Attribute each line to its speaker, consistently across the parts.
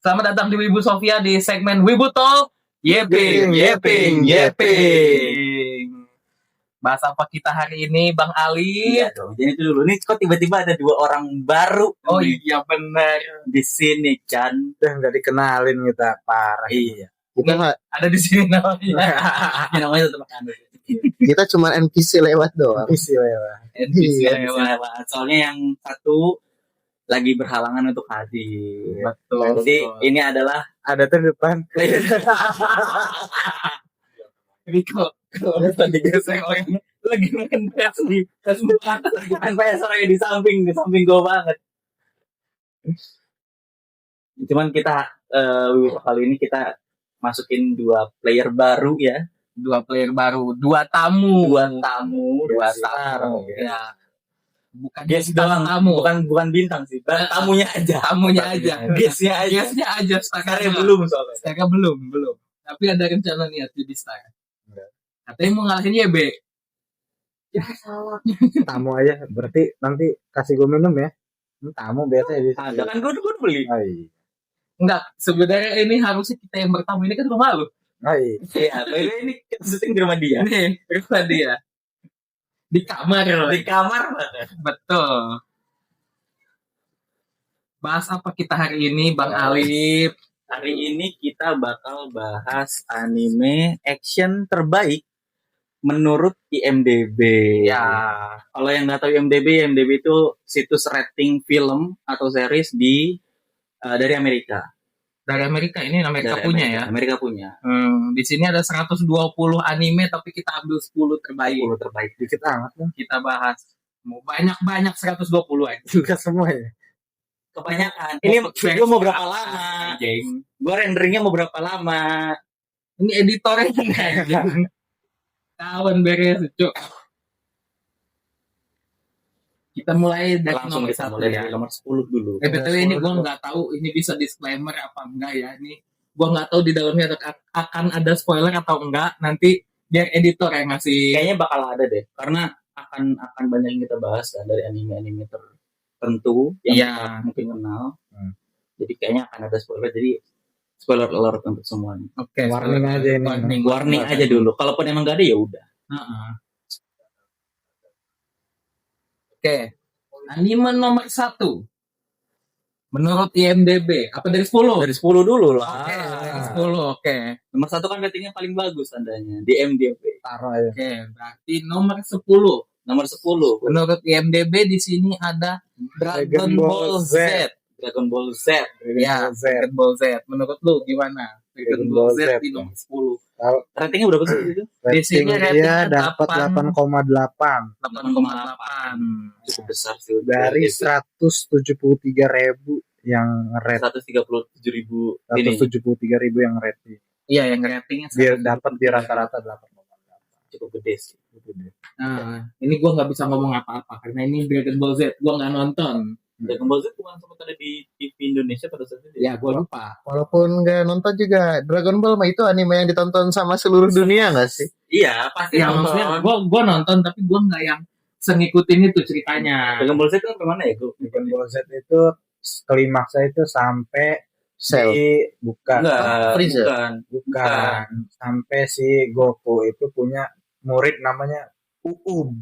Speaker 1: Selamat datang di Wibu Sofia di segmen Wibu Talk. Yeping. Bahas apa kita hari ini, Bang Ali?
Speaker 2: Iya dong. Jadi itu dulu. Nih kok tiba-tiba ada 2 orang baru.
Speaker 1: Oh iya benar.
Speaker 2: Di sini, Chan.
Speaker 3: Udah nggak dikenalin kita, parah.
Speaker 2: Iya.
Speaker 3: Kita
Speaker 1: Ini ada di sini namanya.
Speaker 2: Ini namanya tetap Anu.
Speaker 4: Kita cuma NPC lewat doang.
Speaker 3: NPC lewat.
Speaker 1: NPC
Speaker 2: Iya, lewat. Soalnya yang satu lagi berhalangan untuk hadir.
Speaker 1: Betul.
Speaker 2: Jadi ini adalah
Speaker 3: Ada tuh depan.
Speaker 1: Ini kalau tadi gesek orangnya lagi makan tes di tes bukan
Speaker 2: lagi main PS orangnya di samping gue banget. Cuman kita kali ini kita masukin 2 player baru ya.
Speaker 1: 2 player baru, 2 tamu.
Speaker 2: 2 tamu.
Speaker 1: Ya. Bukan
Speaker 2: Guest
Speaker 1: bintang
Speaker 2: doang,
Speaker 1: tamu.
Speaker 2: bukan bintang sih. Tamunya aja.
Speaker 1: Guestnya aja.
Speaker 2: Sekarang belum soalnya.
Speaker 1: Sekarang belum. Tapi ada rencana niat jadi star. Katanya mau ngalahin YB.
Speaker 3: Ya salah. Tamu aja. Berarti nanti kasih gue minum ya. Ini tamu biasanya di
Speaker 2: Ada kan gue beli.
Speaker 3: Oh, iya.
Speaker 1: Enggak, sebenarnya ini harusnya kita yang bertamu, ini kan rumah lu.
Speaker 3: Oh, iya.
Speaker 2: Iya, ini kita syuting di rumah dia.
Speaker 1: Nih, rumah dia. Di kamar loh.
Speaker 2: Di kamar banget.
Speaker 1: Betul. Bahas apa kita hari ini, Bang Alif?
Speaker 2: Hari ini kita bakal bahas anime action terbaik menurut IMDb.
Speaker 1: Ya,
Speaker 2: Kalau yang nggak tahu IMDb itu situs rating film atau series dari Amerika.
Speaker 1: dari Amerika, ini Amerika
Speaker 2: Dari
Speaker 1: punya ya.
Speaker 2: Amerika punya.
Speaker 1: Di sini ada 120 anime, tapi kita ambil 10 terbaik.
Speaker 2: 10 terbaik.
Speaker 3: Dikit amat kan.
Speaker 1: Kita bahas. Mau banyak 120 aja.
Speaker 3: Juga semua ya.
Speaker 2: Kebanyakan. Ini video mau berapa lama?
Speaker 1: Anjing.
Speaker 2: Gue renderingnya mau berapa lama?
Speaker 1: Ini editornya anjing. Kawan beres, Cuk. Kita mulai dari
Speaker 2: Langsung
Speaker 1: nomor
Speaker 2: kita
Speaker 1: 1
Speaker 2: mulai
Speaker 1: ya.
Speaker 2: dari nomor 10 dulu.
Speaker 1: BTW ini gue nggak tahu ini bisa disclaimer apa enggak ya. Ini gue nggak tahu di dalamnya akan ada spoiler atau enggak. Nanti biar editor yang ngasih.
Speaker 2: Kayaknya bakal ada deh, karena akan banyak yang kita bahas kan dari anime tertentu yang
Speaker 1: Iya.
Speaker 2: kita mungkin kenal. Jadi kayaknya akan ada spoiler. Jadi spoiler alert untuk semuanya.
Speaker 1: Oke.
Speaker 3: Warning aja ini.
Speaker 2: Warning aja dulu. Kalaupun emang gak ada ya udah.
Speaker 1: Oke. Anime nomor 1 menurut IMDb apa dari 10?
Speaker 2: Dari 10 dulu lah.
Speaker 1: Oke, dari 10. Oke.
Speaker 2: Nomor 1 kan ratingnya paling bagus tandanya di IMDb.
Speaker 3: Taruh aja.
Speaker 1: Oke, berarti nomor 10.
Speaker 2: Nomor 10
Speaker 1: Menurut IMDb di sini ada Dragon Ball Z.
Speaker 2: Dragon Ball Z.
Speaker 1: Ya, Dragon Ball Z. Menurut lu gimana? Dragon Ball Z di nomor 10.
Speaker 2: Ratingnya berapa sih itu?
Speaker 1: Di sini
Speaker 3: Rating
Speaker 1: ratingnya
Speaker 3: dia dapat 8,8
Speaker 1: 8,8.
Speaker 2: Cukup besar sih.
Speaker 3: dari 173.000 yang red.
Speaker 2: 137.000 ini.
Speaker 3: 173.000 yang red.
Speaker 1: Iya, yang ratingnya
Speaker 3: Dia dapat di rata-rata 8,8.
Speaker 2: Cukup gede sih.
Speaker 1: Nah, ini gue nggak bisa ngomong apa-apa karena ini Dragon Ball Z, gue nggak nonton.
Speaker 2: Dragon Ball Z bukan sempat ada di TV Indonesia pada saat itu.
Speaker 1: Ya, gue lupa.
Speaker 4: Walaupun nggak nonton juga, Dragon Ball mah itu anime yang ditonton sama seluruh dunia nggak sih?
Speaker 2: Iya, pasti
Speaker 1: Ya, maksudnya gue nonton tapi gue nggak yang ngikutin itu ceritanya.
Speaker 2: Dragon Ball Z itu kemana ya?
Speaker 3: Dragon Ball Z itu klimaksnya itu sampai
Speaker 4: Cell.
Speaker 3: bukan
Speaker 2: Freezer.
Speaker 3: bukan sampai si Goku itu punya murid namanya Uub.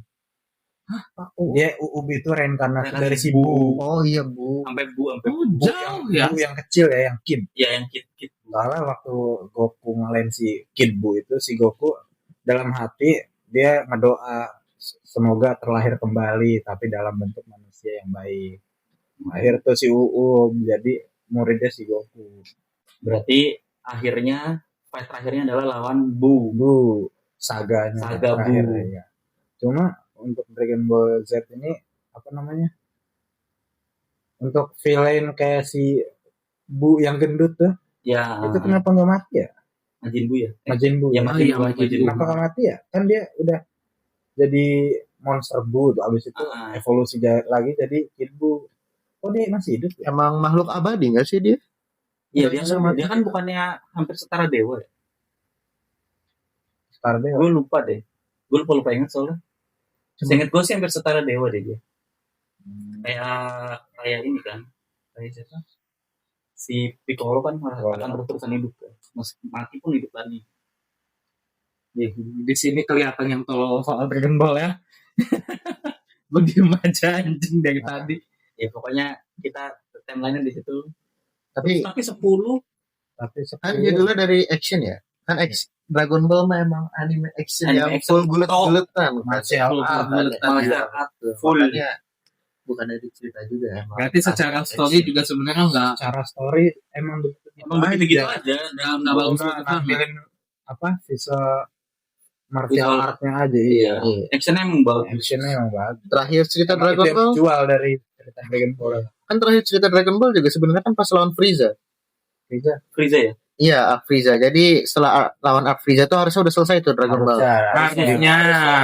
Speaker 3: Dia Uub itu reinkarnasi dari si Bu.
Speaker 4: Oh iya Bu.
Speaker 2: Sampai
Speaker 1: Oh, jauh ya.
Speaker 3: Bu yang kecil ya, yang Kid.
Speaker 2: ya yang kit.
Speaker 3: Soalnya waktu Goku ngalahin si Kid Bu itu, si Goku dalam hati dia ngedoa semoga terlahir kembali tapi dalam bentuk manusia yang baik. Akhir tuh si Uub jadi muridnya si Goku.
Speaker 2: Berarti akhirnya fight terakhirnya adalah lawan Bu.
Speaker 3: Saganya
Speaker 2: Saga
Speaker 3: terakhir,
Speaker 2: Bu.
Speaker 3: ya. Cuma untuk Dragon Ball Z ini apa namanya? Untuk villain kayak si Bu yang gendut tuh,
Speaker 2: Ya.
Speaker 3: itu kenapa nggak mati ya?
Speaker 2: Majin Bu ya.
Speaker 3: Majin Bu.
Speaker 2: Ya Majin
Speaker 1: iya,
Speaker 2: Bu.
Speaker 1: Majin Bu.
Speaker 3: Kenapa nggak mati ya? Kan dia udah jadi monster Bu tuh, abis itu evolusi lagi jadi Kid Bu. Oh dia masih hidup ya?
Speaker 4: Emang makhluk abadi nggak sih dia?
Speaker 2: Iya dia kan bukannya hampir setara dewa ya.
Speaker 3: Setara dia.
Speaker 2: Gue lupa deh. Gue lupa ingat soalnya. Seingat gue sih hampir setara dewa deh dia. Kayak ini kan. Kayak siapa? si Piccolo kan
Speaker 3: Piccolo.
Speaker 2: akan terus-terusan hidup kan. Mati pun hidup lagi.
Speaker 1: Di sini kelihatan yang tolol soal Dragon Ball ya. Gue diem aja anjing dari tadi.
Speaker 2: Ya pokoknya kita timeline-nya di situ.
Speaker 4: Tapi
Speaker 2: Tapi 10
Speaker 3: Tapi
Speaker 4: kan judulnya dari action ya. Kan Dragon Ball memang anime action
Speaker 2: Anime
Speaker 4: yang
Speaker 2: action.
Speaker 4: full bulat-bulatan.
Speaker 3: martial art.
Speaker 2: full.
Speaker 4: Makanya bukan dari cerita juga emang.
Speaker 1: Berarti secara story juga sebenarnya nggak
Speaker 3: Cara story emang
Speaker 2: Emang begitu-gitu aja.
Speaker 1: nggak bagus banget.
Speaker 3: nampilin apa visual martial
Speaker 2: Visual.
Speaker 3: artnya aja
Speaker 2: Iya.
Speaker 3: iya.
Speaker 2: Actionnya emang bagus.
Speaker 3: Actionnya emang bagus.
Speaker 4: Terakhir cerita
Speaker 3: Emang
Speaker 4: Dragon
Speaker 3: itu yang
Speaker 4: Ball
Speaker 3: jual dari cerita Dragon Ball.
Speaker 4: kan terakhir cerita Dragon Ball juga sebenarnya kan pas lawan Frieza.
Speaker 2: Frieza ya.
Speaker 4: Iya, Arc Frieza. Jadi setelah lawan Arc Frieza itu harusnya udah selesai tuh Dragon Ball.
Speaker 1: Harusnya.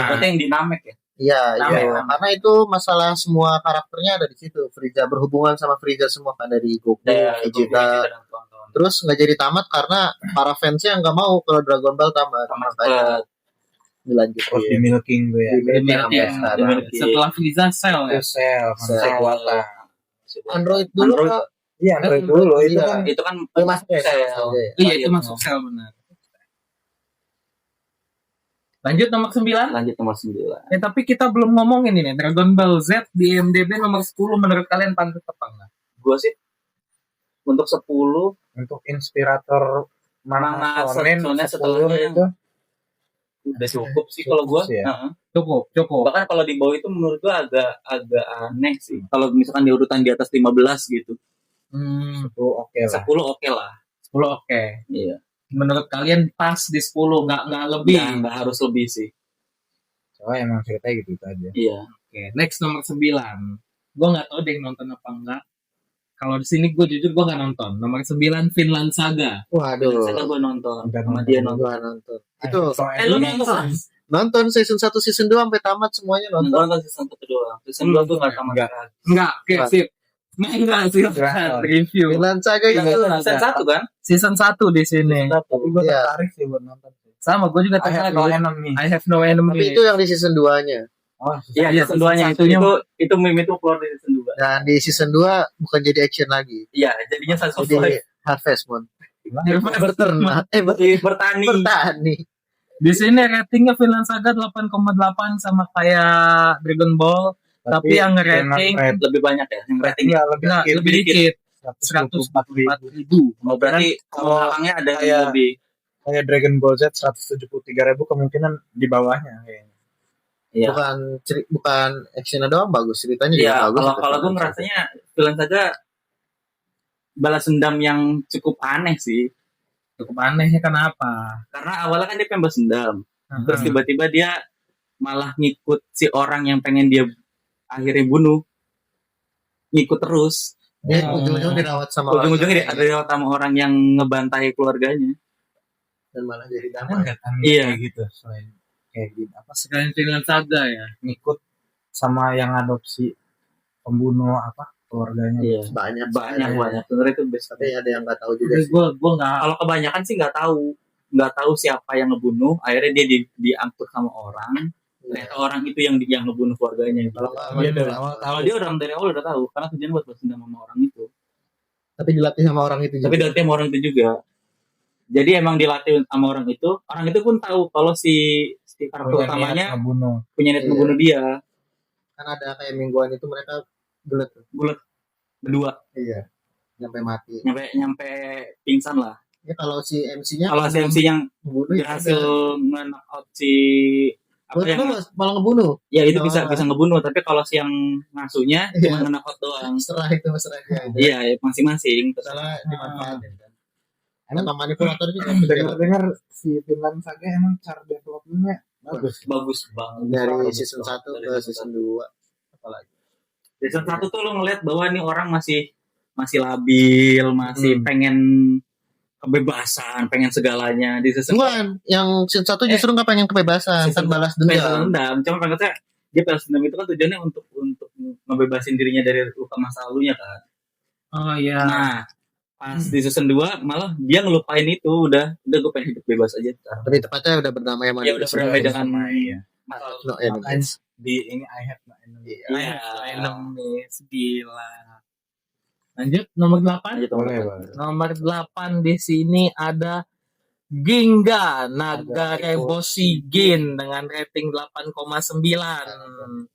Speaker 2: Berarti yang dinamek ya.
Speaker 4: Iya,
Speaker 1: Namek,
Speaker 4: iya.
Speaker 1: namek.
Speaker 4: Karena itu masalah semua karakternya ada di situ. Frieza berhubungan sama Frieza semua kan dari Goku, Vegeta.
Speaker 2: dan kawan-kawan.
Speaker 4: Terus nggak jadi tamat karena para fansnya nggak mau kalau Dragon Ball tamat.
Speaker 2: Sama
Speaker 4: Makanya
Speaker 3: Terus di
Speaker 4: dilanjutin.
Speaker 3: milking tuh ya.
Speaker 4: Di-milking
Speaker 1: Berarti
Speaker 4: sampai sekarang.
Speaker 2: Milking.
Speaker 1: setelah Frieza Cell ya.
Speaker 3: Itu sel, manusia
Speaker 4: Sel.
Speaker 3: kuota.
Speaker 4: Android dulu
Speaker 2: Android.
Speaker 4: Kak.
Speaker 3: Iya, Android dulu itu
Speaker 4: Iya.
Speaker 3: kan
Speaker 2: Itu kan
Speaker 4: Masuk ya?
Speaker 2: Sel.
Speaker 1: Iya itu masuk Cell benar. Lanjut nomor 9.
Speaker 2: Lanjut nomor 9.
Speaker 1: Tapi kita belum ngomongin ini Dragon Ball Z di IMDb nomor 10 menurut kalian pantas apa enggak?
Speaker 2: Gua sih untuk 10
Speaker 3: untuk inspirator
Speaker 2: Manga
Speaker 3: manga shonen
Speaker 2: shonen
Speaker 3: 10
Speaker 2: setelahnya.
Speaker 3: itu
Speaker 2: udah cukup sih kalau gua.
Speaker 3: Cukup sih ya.
Speaker 2: Heeh.
Speaker 1: Cukup.
Speaker 2: Bahkan kalau di bawah itu menurut gua agak aneh sih. Kalau misalkan di urutan di atas 15 gitu.
Speaker 3: itu oke lah.
Speaker 2: 10 oke lah.
Speaker 1: 10 oke.
Speaker 2: Iya.
Speaker 1: Menurut kalian pas di 10 nggak lebih.
Speaker 2: Nggak harus lebih sih.
Speaker 3: Soalnya emang ceritanya gitu aja.
Speaker 2: Iya.
Speaker 1: Oke, next nomor 9. Gue nggak tahu deh yang nonton apa enggak. Kalau di sini gue jujur gue nggak nonton. Nomor 9 Vinland Saga.
Speaker 4: Waduh.
Speaker 2: Saya gua nonton.
Speaker 3: Udah
Speaker 2: Sama
Speaker 3: nonton.
Speaker 2: dia nonton.
Speaker 4: Gua nonton. Itu
Speaker 2: Lu nonton?
Speaker 4: nonton season 1 season 2 sampai tamat semuanya nonton.
Speaker 2: Nonton season 1 doang. Season 2 tuh nggak sama
Speaker 3: Nggak.
Speaker 2: sekali.
Speaker 1: Enggak, oke
Speaker 4: Pas.
Speaker 1: sip. Enggak sih
Speaker 3: Nggak.
Speaker 1: review.
Speaker 4: Vinland Saga
Speaker 2: Itu
Speaker 4: itu
Speaker 2: season 1 kan?
Speaker 1: Season 1 di sini.
Speaker 3: Tapi gue
Speaker 4: Iya.
Speaker 3: tertarik sih buat nonton.
Speaker 1: Sama gue juga
Speaker 3: I have
Speaker 1: tertarik.
Speaker 3: no enemy.
Speaker 1: I have no enemy.
Speaker 4: tapi itu yang di season 2-nya.
Speaker 3: Oh,
Speaker 2: Iya,
Speaker 1: Iya,
Speaker 2: season 2-nya
Speaker 1: season satunya-
Speaker 2: itu meme itu keluar dari season 2.
Speaker 4: Dan di season 2 bukan jadi action lagi.
Speaker 2: Iya, jadinya slice of
Speaker 4: Jadi
Speaker 2: life.
Speaker 4: Harvest Moon.
Speaker 1: Bertani.
Speaker 4: Bertani.
Speaker 1: Di sini ratingnya Vinland Saga 8,8 sama kayak Dragon Ball, tapi yang rating
Speaker 2: Lebih banyak ya yang rating.
Speaker 3: Tinggal lebih
Speaker 1: enggak
Speaker 3: dikit.
Speaker 1: lebih dikit,
Speaker 3: 124.000.
Speaker 1: 104.000.
Speaker 2: Oh, berarti kalau belakangnya ada yang
Speaker 3: kayak-
Speaker 2: lebih.
Speaker 3: Kayak Dragon Ball Z 173.000 kemungkinan di bawahnya kayaknya.
Speaker 2: Iya.
Speaker 4: Bukan actionnya doang bagus, ceritanya juga
Speaker 2: Iya,
Speaker 4: bagus.
Speaker 2: kalau gue ngerasanya film saja balas dendam yang cukup aneh sih.
Speaker 1: Cukup anehnya kenapa?
Speaker 2: Karena awalnya kan dia pengen balas dendam. Terus
Speaker 1: Hmm.
Speaker 2: tiba-tiba dia malah ngikut si orang yang pengen dia akhirnya bunuh. Ngikut terus.
Speaker 4: Dia ujung-ujungnya dirawat sama
Speaker 2: Ujung-ujungnya
Speaker 4: orang
Speaker 2: ada lewat sama orang yang ngebantai keluarganya.
Speaker 4: dan malah jadi
Speaker 3: Kan
Speaker 4: damai.
Speaker 3: nggak tahu
Speaker 2: Iya.
Speaker 3: kayak gitu selain kayak gitu apa
Speaker 1: Sekalian Vinland Saga ya.
Speaker 3: ngikut sama yang adopsi pembunuh apa keluarganya.
Speaker 2: Iya.
Speaker 4: Banyak.
Speaker 2: Banyak. Sebenarnya itu best.
Speaker 4: Tapi ada yang nggak tahu juga
Speaker 1: Tapi
Speaker 4: sih.
Speaker 1: gue nggak.
Speaker 2: Kalau kebanyakan sih nggak tahu siapa yang ngebunuh. Akhirnya dia diangkut sama orang. Ternyata orang itu yang ngebunuh keluarganya. Kalau
Speaker 3: Dia dari awal
Speaker 2: kalau dia orang dari awal udah tahu karena tujuan buat balas dendam sama orang itu.
Speaker 4: Tapi dilatih sama orang itu
Speaker 2: Tapi
Speaker 4: juga.
Speaker 2: dilatih sama orang itu juga. Jadi emang dilatih sama orang itu pun tahu kalau si karakter utamanya
Speaker 3: ngebunuh.
Speaker 2: punya niat
Speaker 4: Iya.
Speaker 2: ngebunuh dia.
Speaker 4: Kan ada kayak mingguan itu mereka gelet.
Speaker 2: Berdua
Speaker 4: Iya. Sampai mati.
Speaker 2: nyampe pingsan lah.
Speaker 4: Ya kalau si MC-nya
Speaker 2: Kalau si MC yang
Speaker 4: ngebunuh ya
Speaker 2: berhasil nge-knock out si apa yang
Speaker 4: malah ngebunuh.
Speaker 2: ya itu
Speaker 4: Oh.
Speaker 2: bisa ngebunuh, tapi kalau si yang ngasuhnya
Speaker 4: Iya.
Speaker 2: cuma nge-knock out doang.
Speaker 4: Setelah itu masalahnya.
Speaker 2: Iya, ya, masing-masing.
Speaker 4: Salah dimanfaatin kan.
Speaker 3: Emang
Speaker 4: Sama manipulator juga.
Speaker 3: dengar si Vinland Saga emang cara developmentnya
Speaker 2: Bagus banget.
Speaker 4: Dari
Speaker 2: Bagus
Speaker 4: season
Speaker 2: banget.
Speaker 4: 1
Speaker 2: Dari
Speaker 4: ke season 2 apalagi.
Speaker 2: Season 1 tuh lo ngeliat bahwa nih orang masih labil, masih pengen kebebasan, pengen segalanya. Di season
Speaker 4: Bukan, yang season 1 justru nggak pengen kebebasan, kan balas dendam.
Speaker 2: dendam. Cuma maksudnya dia balas dendam itu kan tujuannya untuk ngebebasin dirinya dari luka masa lalunya kan.
Speaker 1: Oh iya.
Speaker 2: Nah, pas di season 2 malah dia ngelupain itu, udah gue pengen hidup bebas aja sekarang.
Speaker 4: Tapi tepatnya udah berdamai sama
Speaker 2: Ya
Speaker 4: diri
Speaker 2: udah
Speaker 4: sendiri.
Speaker 2: berdamai dengan
Speaker 3: Iya.
Speaker 4: No
Speaker 3: Makanya
Speaker 4: enemies.
Speaker 3: di ini I have no enemy.
Speaker 2: Iya.
Speaker 1: Enemies, gila. Lanjut nomor 8.
Speaker 2: Lanjut,
Speaker 3: Boleh, boleh.
Speaker 1: Nomor 8 di sini ada Ginga Nagareboshi Gin dengan rating 8,9.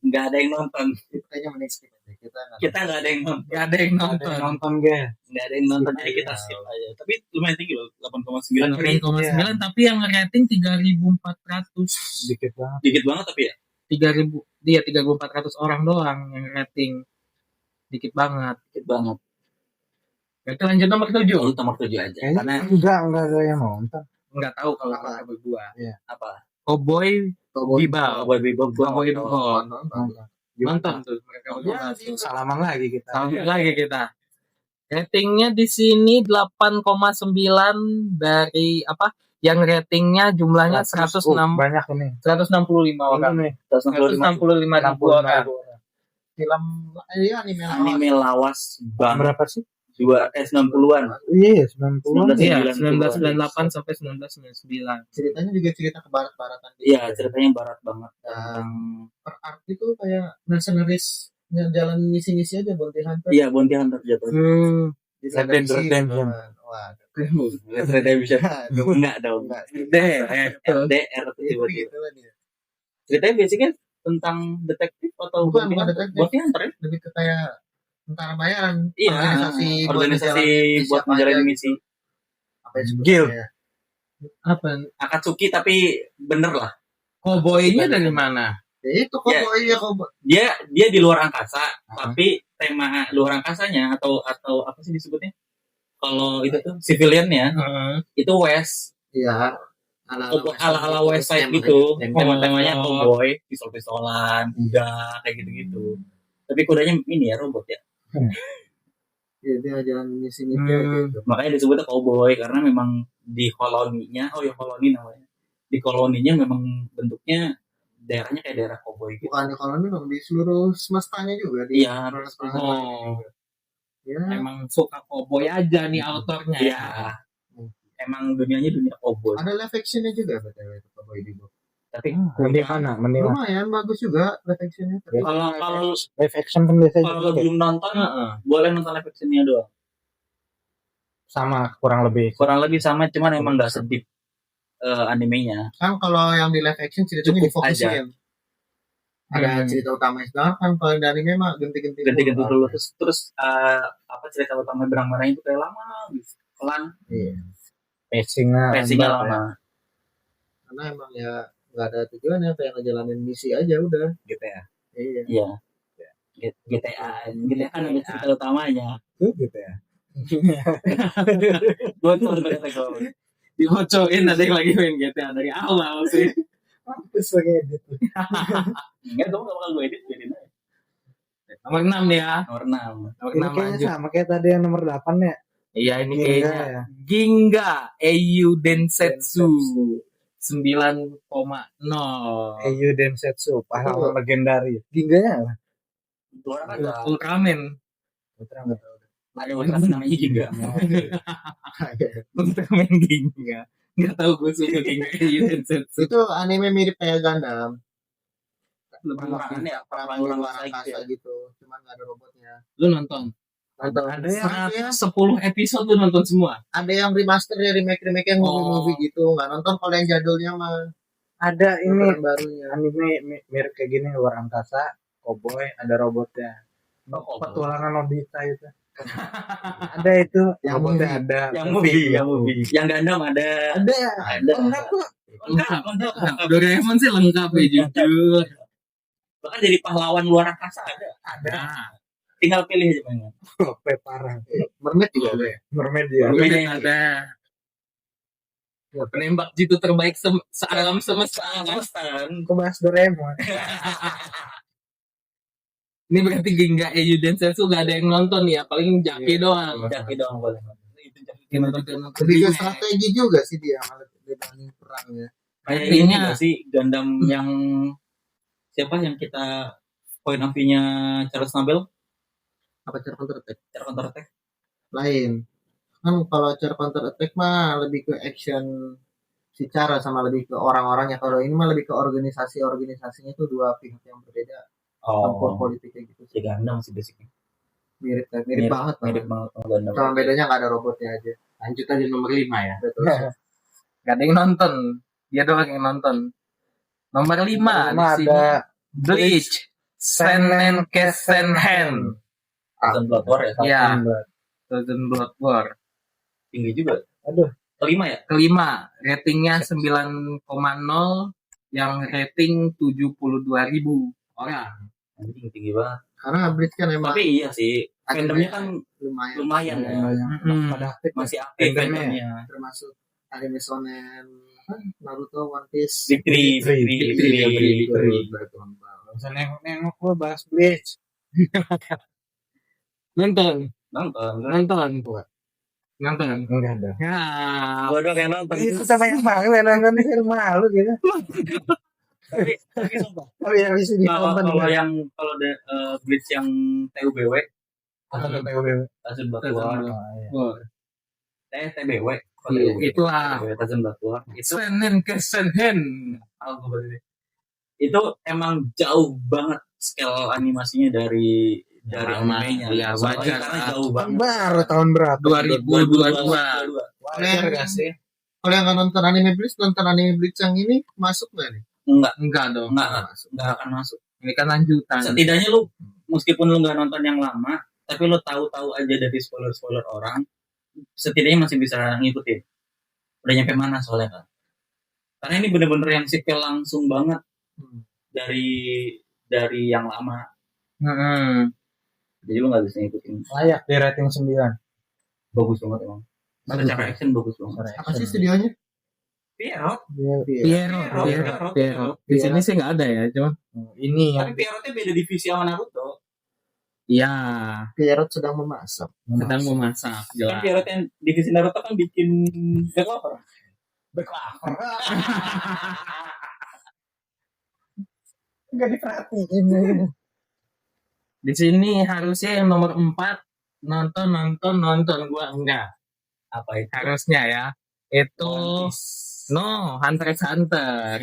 Speaker 2: Nggak ada yang nonton.
Speaker 4: Itu kayaknya mending skip aja.
Speaker 2: Kita nggak ada yang nonton.
Speaker 1: Gak ada yang
Speaker 3: Ada
Speaker 1: nonton.
Speaker 3: yang nonton gak?
Speaker 2: Nggak ada yang nonton, jadi kita skip aja. Tapi lumayan tinggi loh, 8,9. Tapi
Speaker 1: 8,9 tapi yang rating 3.400.
Speaker 3: Dikit banget.
Speaker 2: dikit banget tapi ya.
Speaker 1: 3.000 dia 3.400 orang doang yang rating. Dikit banget.
Speaker 2: Dikit banget.
Speaker 1: Berarti lanjut nomor 7.
Speaker 2: Lu nomor 7 aja. Karena
Speaker 3: Enggak ada yang nonton.
Speaker 1: Enggak tahu kalau
Speaker 4: Apa?
Speaker 1: mereka berdua.
Speaker 2: apa?
Speaker 1: Cowboy Bebop.
Speaker 2: Cowboy Bebop gua
Speaker 1: Cowboy
Speaker 2: nggak tahu.
Speaker 1: Bebop.
Speaker 3: Nonton.
Speaker 1: Nonton tuh mereka berdua.
Speaker 3: Ya, salaman lagi kita.
Speaker 1: Sampai lagi kita. Ratingnya di sini 8,9 dari apa? Yang ratingnya jumlahnya 106
Speaker 3: banyak ini.
Speaker 1: 165 orang.
Speaker 3: Ini
Speaker 1: 165 ribu orang.
Speaker 4: Film anime
Speaker 2: Anime lawas banget.
Speaker 3: berapa sih?
Speaker 2: 90-an.
Speaker 3: Iya, 90-an.
Speaker 1: Iya,
Speaker 2: 1998
Speaker 1: 1998 sampai 1999.
Speaker 4: ceritanya juga cerita kebarat-baratan gitu.
Speaker 2: Iya, ceritanya barat banget.
Speaker 4: Dan per art itu kayak mercenaries jalan misi-misi aja bounty hunter.
Speaker 2: Iya, Bounty Hunter jatuh.
Speaker 4: Bisa
Speaker 3: Red Dead
Speaker 4: misi,
Speaker 3: Redemption.
Speaker 4: wah
Speaker 2: Red Dead Redemption. Enggak dong.
Speaker 4: enggak
Speaker 2: RDR tuh
Speaker 4: itu
Speaker 2: tiba-tiba.
Speaker 4: gitu lah dia.
Speaker 2: Ceritanya basicnya tentang detektif atau
Speaker 4: Bukan
Speaker 2: bounty
Speaker 4: detektif.
Speaker 2: Bounty Hunter ya?
Speaker 4: Lebih ke kayak tentara bayaran,
Speaker 2: Iya, organisasi buat menjalani misi.
Speaker 4: apa yang
Speaker 3: Guild.
Speaker 4: sebutnya.
Speaker 1: Apa?
Speaker 2: Akatsuki tapi bener lah.
Speaker 1: Cowboy-nya dari mana?
Speaker 4: Ya itu koboi ya koboi.
Speaker 2: Dia di luar angkasa, tapi tema luar angkasanya atau apa sih disebutnya? Kalau itu tuh civilian-nya itu West,
Speaker 4: Iya.
Speaker 2: ala West Side gitu.
Speaker 4: Yang
Speaker 2: Tema-temanya cowboy, pistol-pistolan, kuda kayak gitu-gitu. Tapi kudanya ini ya robot ya.
Speaker 4: dia jalan misi gitu.
Speaker 2: Makanya disebutnya cowboy karena memang di koloninya, koloni namanya. Di koloninya memang bentuknya daerahnya kayak daerah cowboy gitu.
Speaker 4: Bukan di koloni dong, di seluruh semestanya juga di
Speaker 2: Iya,
Speaker 4: planet-planet
Speaker 1: oh.
Speaker 4: lainnya juga. Ya,
Speaker 1: Emang suka cowboy aja nih autornya.
Speaker 2: Iya. Emang dunianya dunia cowboy.
Speaker 4: ada live actionnya juga btw itu koboi di Bob.
Speaker 2: Tapi
Speaker 3: Mending mana? Mending mana?
Speaker 4: Lumayan bagus juga live actionnya. Tapi
Speaker 2: kalau
Speaker 3: Live action kan biasanya
Speaker 2: kalau
Speaker 3: gitu.
Speaker 2: belum nonton, boleh nonton live actionnya doang.
Speaker 3: Sama kurang lebih.
Speaker 2: Kurang lebih sama, cuman emang nggak sedip animenya.
Speaker 4: kan kalau yang di live action ceritanya
Speaker 2: Cukup
Speaker 4: difokusin. Ada cerita utama sedangkan kalau dari anime mah ganti-ganti
Speaker 2: Dulu terus apa cerita utama berang merah itu kayak lama gitu. Pelan,
Speaker 4: Iya.
Speaker 3: Pacingnya
Speaker 2: pacingnya
Speaker 3: lambat ya.
Speaker 2: lama.
Speaker 4: Karena emang ya nggak ada tujuannya kayak ngejalanin misi aja udah.
Speaker 3: Gitu ya.
Speaker 4: Iya.
Speaker 2: Iya. GTA kan ada cerita utamanya.
Speaker 3: Gitu ya.
Speaker 2: Gue tuh kalau
Speaker 1: Dibocorin ada yang lagi main GTA dari awal sih.
Speaker 3: Terus lagi gitu.
Speaker 2: enggak, gue gak bakal gue edit jadi
Speaker 1: Nomor 6 ya.
Speaker 2: nomor 6.
Speaker 1: Nomor
Speaker 3: Ini
Speaker 1: 6
Speaker 3: kayaknya
Speaker 1: lanjut.
Speaker 3: sama kayak tadi yang nomor 8 ya.
Speaker 1: Iya ini
Speaker 3: Ginga
Speaker 1: kayaknya
Speaker 3: ya.
Speaker 1: Ginga Eiyu Densetsu 9,0.
Speaker 3: Eiyu Densetsu, pahlawan legendaris. Gingganya apa?
Speaker 2: Luar angkasa.
Speaker 1: Ultraman.
Speaker 3: Putra nggak tahu.
Speaker 2: Ada ultraman namanya juga.
Speaker 1: Ultraman Ginga. Nggak tahu gue suka Ginga Eiyu Densetsu.
Speaker 4: Itu anime mirip kayak Gundam.
Speaker 2: Perangan ya,
Speaker 4: Perang
Speaker 2: perang
Speaker 4: luar
Speaker 2: luar
Speaker 4: angkasa gitu. Cuman nggak ada robotnya.
Speaker 1: Lu nonton?
Speaker 4: Nonton.
Speaker 3: Ada yang
Speaker 1: 10 episode lu nonton semua?
Speaker 4: Ada yang remaster ya remake yang
Speaker 1: Oh.
Speaker 4: movie gitu. Nggak nonton kalau yang jadulnya mah.
Speaker 3: ada ini
Speaker 4: Yang barunya.
Speaker 3: anime mirip kayak gini luar angkasa, cowboy, ada robotnya. Petualangan Nobita itu. Ada itu
Speaker 4: Yang
Speaker 3: robotnya
Speaker 4: movie.
Speaker 3: ada.
Speaker 2: Yang movie. Yang Gundam ada.
Speaker 3: Ada.
Speaker 2: Ada.
Speaker 3: Enggak kok.
Speaker 2: Lengkap.
Speaker 1: Doraemon sih lengkap ya jujur.
Speaker 2: Bahkan jadi pahlawan luar angkasa ada.
Speaker 1: Ada.
Speaker 2: Tinggal pilih aja mainan.
Speaker 3: Sampai parah.
Speaker 4: Mermaid juga ada ya.
Speaker 3: Mermaid ya.
Speaker 1: Mermaid ada. Penembak jitu terbaik sealam semesta.
Speaker 3: Kok bahas Doraemon?
Speaker 1: Ini berarti Ginga Eiyu Densetsu gak ada yang nonton ya, paling Jaki doang.
Speaker 2: Jaki doang boleh. Itu Jaki.
Speaker 1: Nonton
Speaker 4: Lebih ke strategi juga sih dia malah dibanding perangnya.
Speaker 2: Kayak
Speaker 1: Artinya-
Speaker 2: ini nggak sih Gundam yang siapa yang kita point of view-nya Charles Nobel?
Speaker 4: Apa cara counter attack?
Speaker 2: Cara counter attack.
Speaker 4: Lain. Kan kalau cara counter attack mah lebih ke action secara sama lebih ke orang-orangnya. Kalau ini mah lebih ke organisasinya itu dua pihak yang berbeda. Tempur politiknya gitu
Speaker 2: Si
Speaker 4: sih.
Speaker 2: Gundam sih basicnya.
Speaker 4: mirip banget.
Speaker 2: Mirip banget sama Gundam.
Speaker 4: Cuma bedanya nggak ada robotnya aja.
Speaker 1: Lanjut aja nomor 5 ya.
Speaker 4: Betul.
Speaker 1: Gak ada yang nonton. Dia doang yang nonton. Nomor 5
Speaker 3: Lima
Speaker 1: di sini
Speaker 3: ada
Speaker 1: Bleach Seinen Kessenhen.
Speaker 2: Thousand Blood War ya.
Speaker 1: Iya,
Speaker 3: Blood.
Speaker 1: Thousand Blood War.
Speaker 2: Tinggi juga.
Speaker 3: Aduh,
Speaker 2: Kelima ya.
Speaker 1: Kelima, ratingnya 9,0 yang rating 72.000 orang.
Speaker 2: Anjing tinggi banget.
Speaker 4: Karena Bleach kan emang
Speaker 2: Tapi iya sih, fandomnya kan
Speaker 4: lumayan
Speaker 2: lumayan ya.
Speaker 1: Mm-mm.
Speaker 3: pada aktif.
Speaker 2: Masih aktif
Speaker 3: Fandomnya.
Speaker 2: fandomnya.
Speaker 4: termasuk anime shonen Naruto, One Piece.
Speaker 2: Victory.
Speaker 4: Betul.
Speaker 3: Gak usah nengok-nengok lo bahas Bleach.
Speaker 1: Nonton.
Speaker 2: Nonton.
Speaker 1: Nonton.
Speaker 3: Enggak ada.
Speaker 1: Ya,
Speaker 2: Gua doang yang nonton.
Speaker 3: Itu sama yang malu ya nonton di malu gitu.
Speaker 2: Tapi sumpah.
Speaker 3: Tapi yang bisa ditonton
Speaker 2: Kalau Bleach yang TUBW,
Speaker 3: Atau TWW.
Speaker 2: Thousand Blood
Speaker 1: Thousand
Speaker 2: War.
Speaker 1: Blood. War.
Speaker 2: TBW.
Speaker 1: Itulah.
Speaker 2: Thousand Blood War.
Speaker 1: Seinen Kessenhen.
Speaker 2: Itu emang jauh banget scale animasinya dari animenya.
Speaker 1: Iya, wajar.
Speaker 2: Karena jauh
Speaker 3: Kan
Speaker 2: banget.
Speaker 3: baru tahun berapa?
Speaker 1: 2022.
Speaker 3: Wajar gak sih?
Speaker 4: Kalau yang nggak nonton anime Bleach yang ini masuk nggak nih?
Speaker 1: Enggak dong.
Speaker 2: Enggak
Speaker 4: Masuk.
Speaker 2: akan masuk.
Speaker 1: Ini kan lanjutan.
Speaker 2: Setidaknya lu meskipun lu nggak nonton yang lama, tapi lu tahu aja dari spoiler orang, setidaknya masih bisa ngikutin. Udah nyampe mana soalnya kan? Karena ini bener-bener yang sequel langsung banget dari yang lama.
Speaker 1: Mm-mm.
Speaker 2: Jadi lu nggak bisa ngikutin.
Speaker 3: Layak di rating 9.
Speaker 2: Bagus banget emang. Secara action bagus banget.
Speaker 4: Apa sih studionya?
Speaker 2: Pierrot.
Speaker 1: Pierrot. Di sini sih nggak ada ya, cuma
Speaker 3: Ini
Speaker 2: Tapi
Speaker 3: yang
Speaker 2: Pierrotnya beda divisi sama Naruto.
Speaker 1: ya
Speaker 4: Pierrot sedang memasak.
Speaker 1: sedang memasak.
Speaker 2: Kan
Speaker 1: Jelas.
Speaker 2: Pierrot yang divisi Naruto kan bikin developer.
Speaker 3: Enggak diperhatiin.
Speaker 1: Di sini harusnya yang nomor 4 nonton gua enggak.
Speaker 2: Apa itu?
Speaker 1: Harusnya ya. Itu no Hunter x Hunter.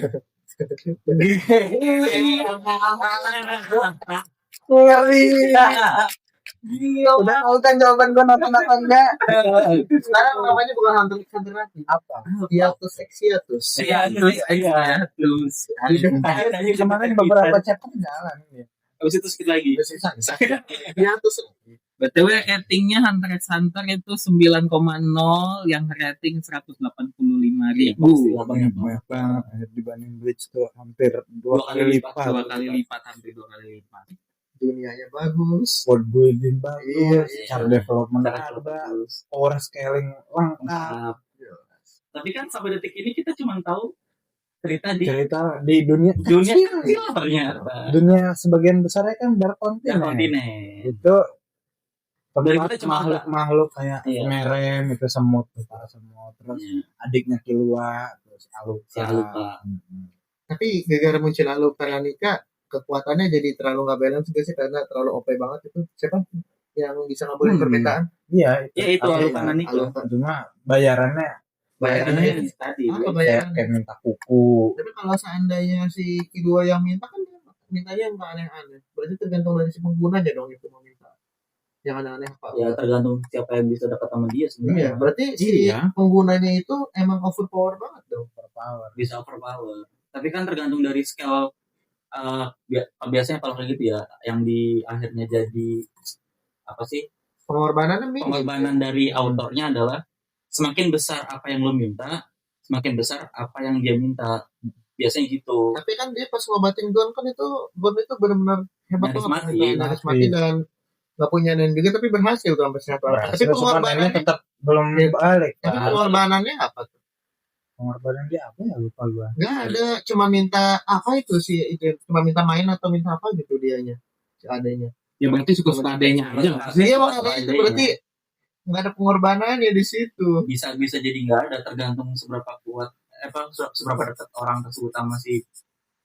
Speaker 3: Udah tahu kan jawaban gue nonton apa enggak?
Speaker 4: Sekarang namanya bukan Hunter x Hunter lagi.
Speaker 3: Apa?
Speaker 4: Hiatus Exiatus.
Speaker 1: Iya, terus.
Speaker 3: Kemarin beberapa chapter jalan ya.
Speaker 2: Habis itu skip lagi.
Speaker 4: Hiatus.
Speaker 1: BTW ratingnya Hunter x Hunter itu 9,0 yang rating 185.000.
Speaker 3: Banyak banget dibanding Bleach tuh hampir dua kali lipat.
Speaker 1: Hampir 2 kali lipat.
Speaker 4: Dunianya bagus.
Speaker 3: World building bagus,
Speaker 4: Iya.
Speaker 3: cara development
Speaker 2: Cara
Speaker 3: ada, power scaling lengkap.
Speaker 2: Tapi kan sampai detik ini kita cuma tahu cerita di
Speaker 3: Cerita di dunia
Speaker 2: dunia
Speaker 3: kecil.
Speaker 2: kecil ternyata.
Speaker 3: Dunia sebagian besarnya kan
Speaker 2: Dan
Speaker 3: berkontinen.
Speaker 2: kontinen.
Speaker 3: Itu
Speaker 2: Dari
Speaker 3: tempat
Speaker 2: kita cuma
Speaker 3: makhluk-makhluk kayak
Speaker 2: Iya.
Speaker 3: Meren itu semut, para semut, terus adiknya Killua, terus
Speaker 2: Si Aluka.
Speaker 4: Tapi gara-gara muncul lalu Paranika, kekuatannya jadi terlalu nggak balance juga sih karena terlalu OP banget itu. Siapa yang bisa ngabulin permintaan?
Speaker 3: Iya,
Speaker 2: Ya itu
Speaker 3: Aluka.
Speaker 2: Aluka Nico.
Speaker 3: Cuma bayarannya
Speaker 2: Bayarannya tadi.
Speaker 4: Apa
Speaker 3: kayak,
Speaker 4: bayarannya?
Speaker 3: kayak minta kuku.
Speaker 4: Tapi kalau seandainya si kedua yang minta kan dia mintanya yang nggak aneh-aneh. Berarti tergantung dari si penggunanya dong itu mau minta. Yang aneh-aneh apa?
Speaker 2: Ya tergantung siapa yang bisa dekat sama dia
Speaker 4: Iya,
Speaker 2: sebenarnya.
Speaker 4: berarti si
Speaker 3: Iya.
Speaker 4: penggunanya itu emang overpower banget dong.
Speaker 3: Power.
Speaker 2: Bisa overpower. Tapi kan tergantung dari scale biasanya kalau kayak gitu ya yang di akhirnya jadi apa sih
Speaker 4: Pengorbanannya minim.
Speaker 2: pengorbanan dari autornya adalah semakin besar apa yang lo minta semakin besar apa yang dia minta biasanya gitu.
Speaker 4: Tapi kan dia pas ngobatin Gon kan itu Gon itu benar-benar hebat
Speaker 2: Nyaris
Speaker 4: banget.
Speaker 2: mati.
Speaker 4: Nyaris mati dan nggak punya nen juga tapi berhasil tuh sampai sehat walafiat. Tapi
Speaker 3: Cuma
Speaker 4: pengorbanannya
Speaker 3: tetap belum balik.
Speaker 4: tapi
Speaker 3: Kan?
Speaker 4: pengorbanannya apa tuh?
Speaker 3: Pengorbanan dia apa ya lupa gua.
Speaker 4: Nggak ada, cuma minta apa itu sih? Itu cuma minta main atau minta apa gitu dianya, si adanya.
Speaker 1: Ya berarti suka-suka adanya aja nggak sih?
Speaker 4: Iya makanya itu berarti nggak ada pengorbanannya di situ.
Speaker 2: bisa jadi nggak ada tergantung seberapa kuat seberapa dekat orang tersebut sama si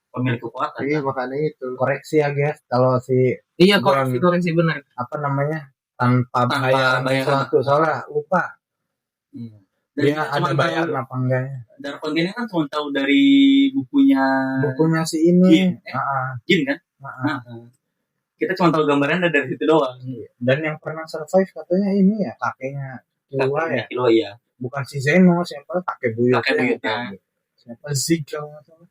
Speaker 2: pemilik kekuatan.
Speaker 4: Iya makanya itu.
Speaker 3: Koreksi ya guys, kalau si
Speaker 1: Iya, koreksi benar.
Speaker 3: apa namanya tanpa bayar
Speaker 2: bayaran.
Speaker 3: sesuatu soalnya lupa
Speaker 2: Iya. Dan
Speaker 3: dia
Speaker 2: kita
Speaker 3: ada
Speaker 2: cuma
Speaker 3: bayar
Speaker 2: tahu
Speaker 3: apa enggaknya.
Speaker 2: dari kontennya kan cuma tahu dari bukunya
Speaker 3: Bukunya si ini.
Speaker 2: Jin,
Speaker 3: Heeh.
Speaker 2: Jin kan.
Speaker 3: Heeh.
Speaker 2: Nah, kita cuma tahu gambarannya dari situ doang.
Speaker 3: Dan yang pernah survive katanya ini ya kakeknya Killua ya,
Speaker 2: Kilo ya.
Speaker 3: bukan si Zeno, siapa kakek buyutnya.
Speaker 2: Kakek buyutnya.
Speaker 3: Siapa Zig kalau nggak salah.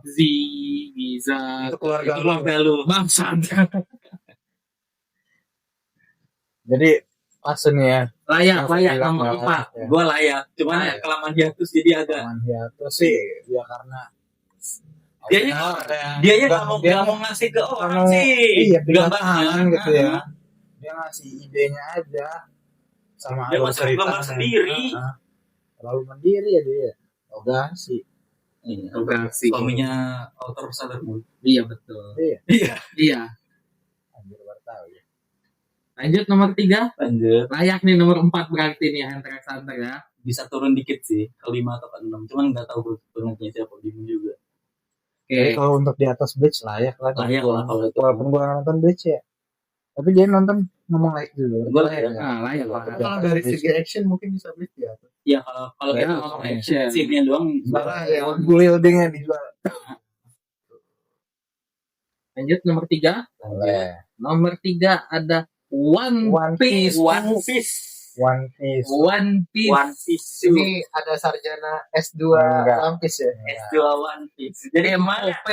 Speaker 1: Giza.
Speaker 3: Itu keluarga
Speaker 2: Itu keluarga lu.
Speaker 1: Bangsat.
Speaker 3: Jadi pas nih ya.
Speaker 1: Layak
Speaker 3: Bilang
Speaker 1: nomor
Speaker 3: nggak
Speaker 1: 4.
Speaker 3: ya.
Speaker 2: Gue layak, cuman
Speaker 1: Layak.
Speaker 2: kelamaan hiatus jadi agak.
Speaker 3: Teman hiatus sih ya karena
Speaker 2: Dia nggak mau ngasih ke orang sih.
Speaker 3: Iya, pegang
Speaker 2: Gambarnya.
Speaker 3: tangan gitu ya. Dia ngasih idenya aja sama
Speaker 2: Dia
Speaker 3: alur
Speaker 2: masih gambar
Speaker 3: ceritanya.
Speaker 2: sendiri.
Speaker 3: Terlalu mandiri ya dia. Oga sih.
Speaker 2: Iya.
Speaker 1: Operasi.
Speaker 2: Suaminya author Sailor Moon.
Speaker 1: Iya betul.
Speaker 2: Iya.
Speaker 1: Iya.
Speaker 3: Anjir baru tahu ya.
Speaker 1: Lanjut nomor 3.
Speaker 2: Lanjut.
Speaker 1: Layak nih nomor 4 berarti nih Hunter x Hunter ya.
Speaker 2: Bisa turun dikit sih ke 5 atau ke 6. Cuman nggak tahu turunnya siapa bingung juga.
Speaker 3: Jadi
Speaker 1: Oke.
Speaker 3: kalau untuk di atas Bleach layak lah.
Speaker 2: Layak lah kalau itu.
Speaker 3: Walaupun gua nggak nonton Bleach ya. Tapi dia nonton ngomong layak dulu.
Speaker 2: Gua layak.
Speaker 1: Nah, layak lah.
Speaker 4: Kalau dari segi action mungkin bisa beli ya.
Speaker 2: Ya kalau
Speaker 1: Ya,
Speaker 2: kita ngomong
Speaker 1: action.
Speaker 2: scene-nya doang.
Speaker 4: Malah yang
Speaker 3: Buildingnya dijual.
Speaker 1: Lanjut nomor 3.
Speaker 3: Boleh.
Speaker 1: Nomor 3 ada One
Speaker 3: One
Speaker 1: Piece.
Speaker 2: One Piece.
Speaker 3: One Piece.
Speaker 1: One Piece.
Speaker 2: One Piece.
Speaker 4: ini ada sarjana S2
Speaker 3: Enggak.
Speaker 4: One Piece ya.
Speaker 2: S2 One Piece. Jadi mana?
Speaker 1: MOP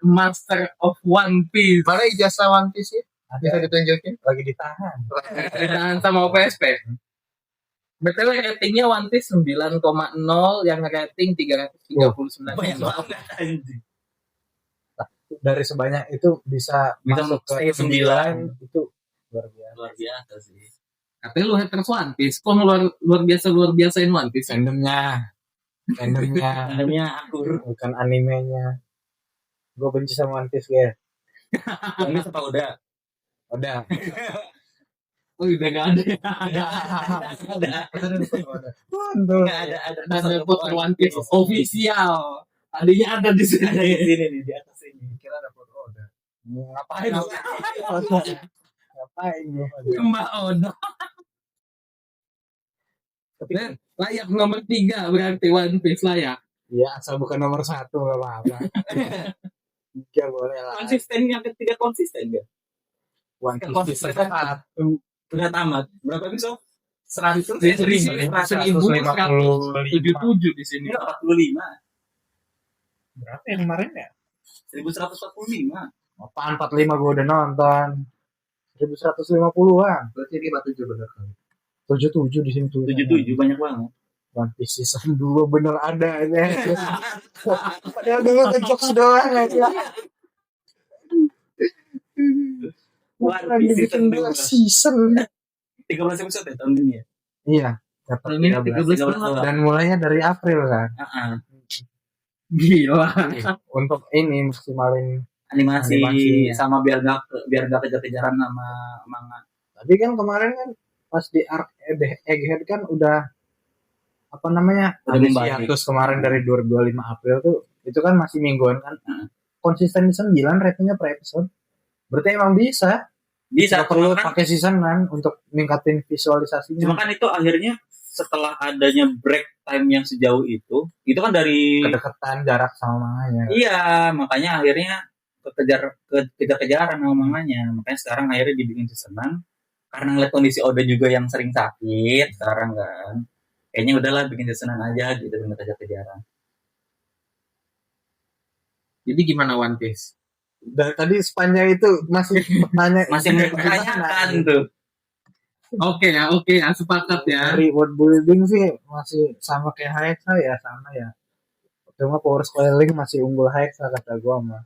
Speaker 1: Master of One Piece.
Speaker 4: Mana ijazah One Piece ya? Bisa
Speaker 3: Ada
Speaker 4: ditunjukin?
Speaker 3: lagi ditahan.
Speaker 1: Ditahan sama OPSP. BTW ratingnya One Piece 9,0 yang rating 339.
Speaker 2: Banyak banget anjing.
Speaker 3: Dari sebanyak itu bisa masuk ke 9 itu luar biasa.
Speaker 2: Luar biasa sih.
Speaker 1: Katanya lu haters One Piece. Kok luar biasain One Piece?
Speaker 3: Fandomnya
Speaker 2: Namanya akur.
Speaker 3: bukan animenya. Gue benci sama One Piece ya.
Speaker 2: Ini apa udah?
Speaker 3: Udah.
Speaker 1: Oh udah gak ada.
Speaker 3: Tuh.
Speaker 2: Nggak ada.
Speaker 1: Ada foto One Piece official. Tadinya ada di sini.
Speaker 2: Ada di sini nih di atas ini.
Speaker 4: Kira ada foto order.
Speaker 3: Ngapain? Ngapain lu?
Speaker 1: Mbak Oda. Dan layak nomor 3 berarti One Piece layak.
Speaker 3: Iya, asal bukan nomor 1 gak apa-apa. Tiga boleh lah.
Speaker 2: Konsisten yang ketiga konsisten gak?
Speaker 3: One Piece bisa satu.
Speaker 2: Udah tamat. Berapa episode?
Speaker 1: 100
Speaker 3: 157
Speaker 1: di sini.
Speaker 2: Ini 45.
Speaker 3: Berapa yang kemarin ya?
Speaker 2: 1145.
Speaker 3: Apaan 45 gue udah nonton. 1150-an.
Speaker 4: Berarti 57 benar kan?
Speaker 3: 77 di sini tuh.
Speaker 2: 77 banyak banget.
Speaker 3: One Piece season 2 bener ada ya. Padahal dulu ke jokes doang aja.
Speaker 2: One Piece season 2.
Speaker 3: Season.
Speaker 2: 13 episode ya tahun ini ya?
Speaker 3: Iya.
Speaker 1: Tahun ini 13
Speaker 3: Dan mulainya dari April kan.
Speaker 1: Gila.
Speaker 3: Untuk ini maksimalin.
Speaker 2: Animasi
Speaker 3: Animasinya.
Speaker 2: sama biar gak kejar-kejaran sama manga.
Speaker 3: Tapi kan kemarin kan pas di arc Egghead kan udah apa namanya?
Speaker 2: Udah
Speaker 3: Habis
Speaker 2: membaik.
Speaker 3: hiatus kemarin dari 25 April tuh itu kan masih mingguan kan. Konsisten di 9 ratingnya per episode. Berarti emang bisa.
Speaker 2: Bisa
Speaker 3: Nggak perlu
Speaker 2: kan,
Speaker 3: pakai seasonan untuk ningkatin visualisasinya.
Speaker 2: cuma kan itu akhirnya setelah adanya break time yang sejauh itu kan dari
Speaker 3: Kedekatan jarak sama manganya.
Speaker 2: iya makanya akhirnya kejar-kejaran sama manganya. Makanya sekarang akhirnya dibikin seasonan karena ngeliat kondisi Oda juga yang sering sakit sekarang kan. Kayaknya udahlah bikin seasonan aja gitu dengan kejar-kejaran.
Speaker 1: Jadi gimana One Piece?
Speaker 3: Dari tadi sepanjang itu masih nanya
Speaker 2: Masih mempertanyakan tuh.
Speaker 1: Oke ya, sepakat ya.
Speaker 3: Dari world building sih masih sama kayak Haeksa ya, sama ya. Cuma power scaling masih unggul Haeksa kata gua mah.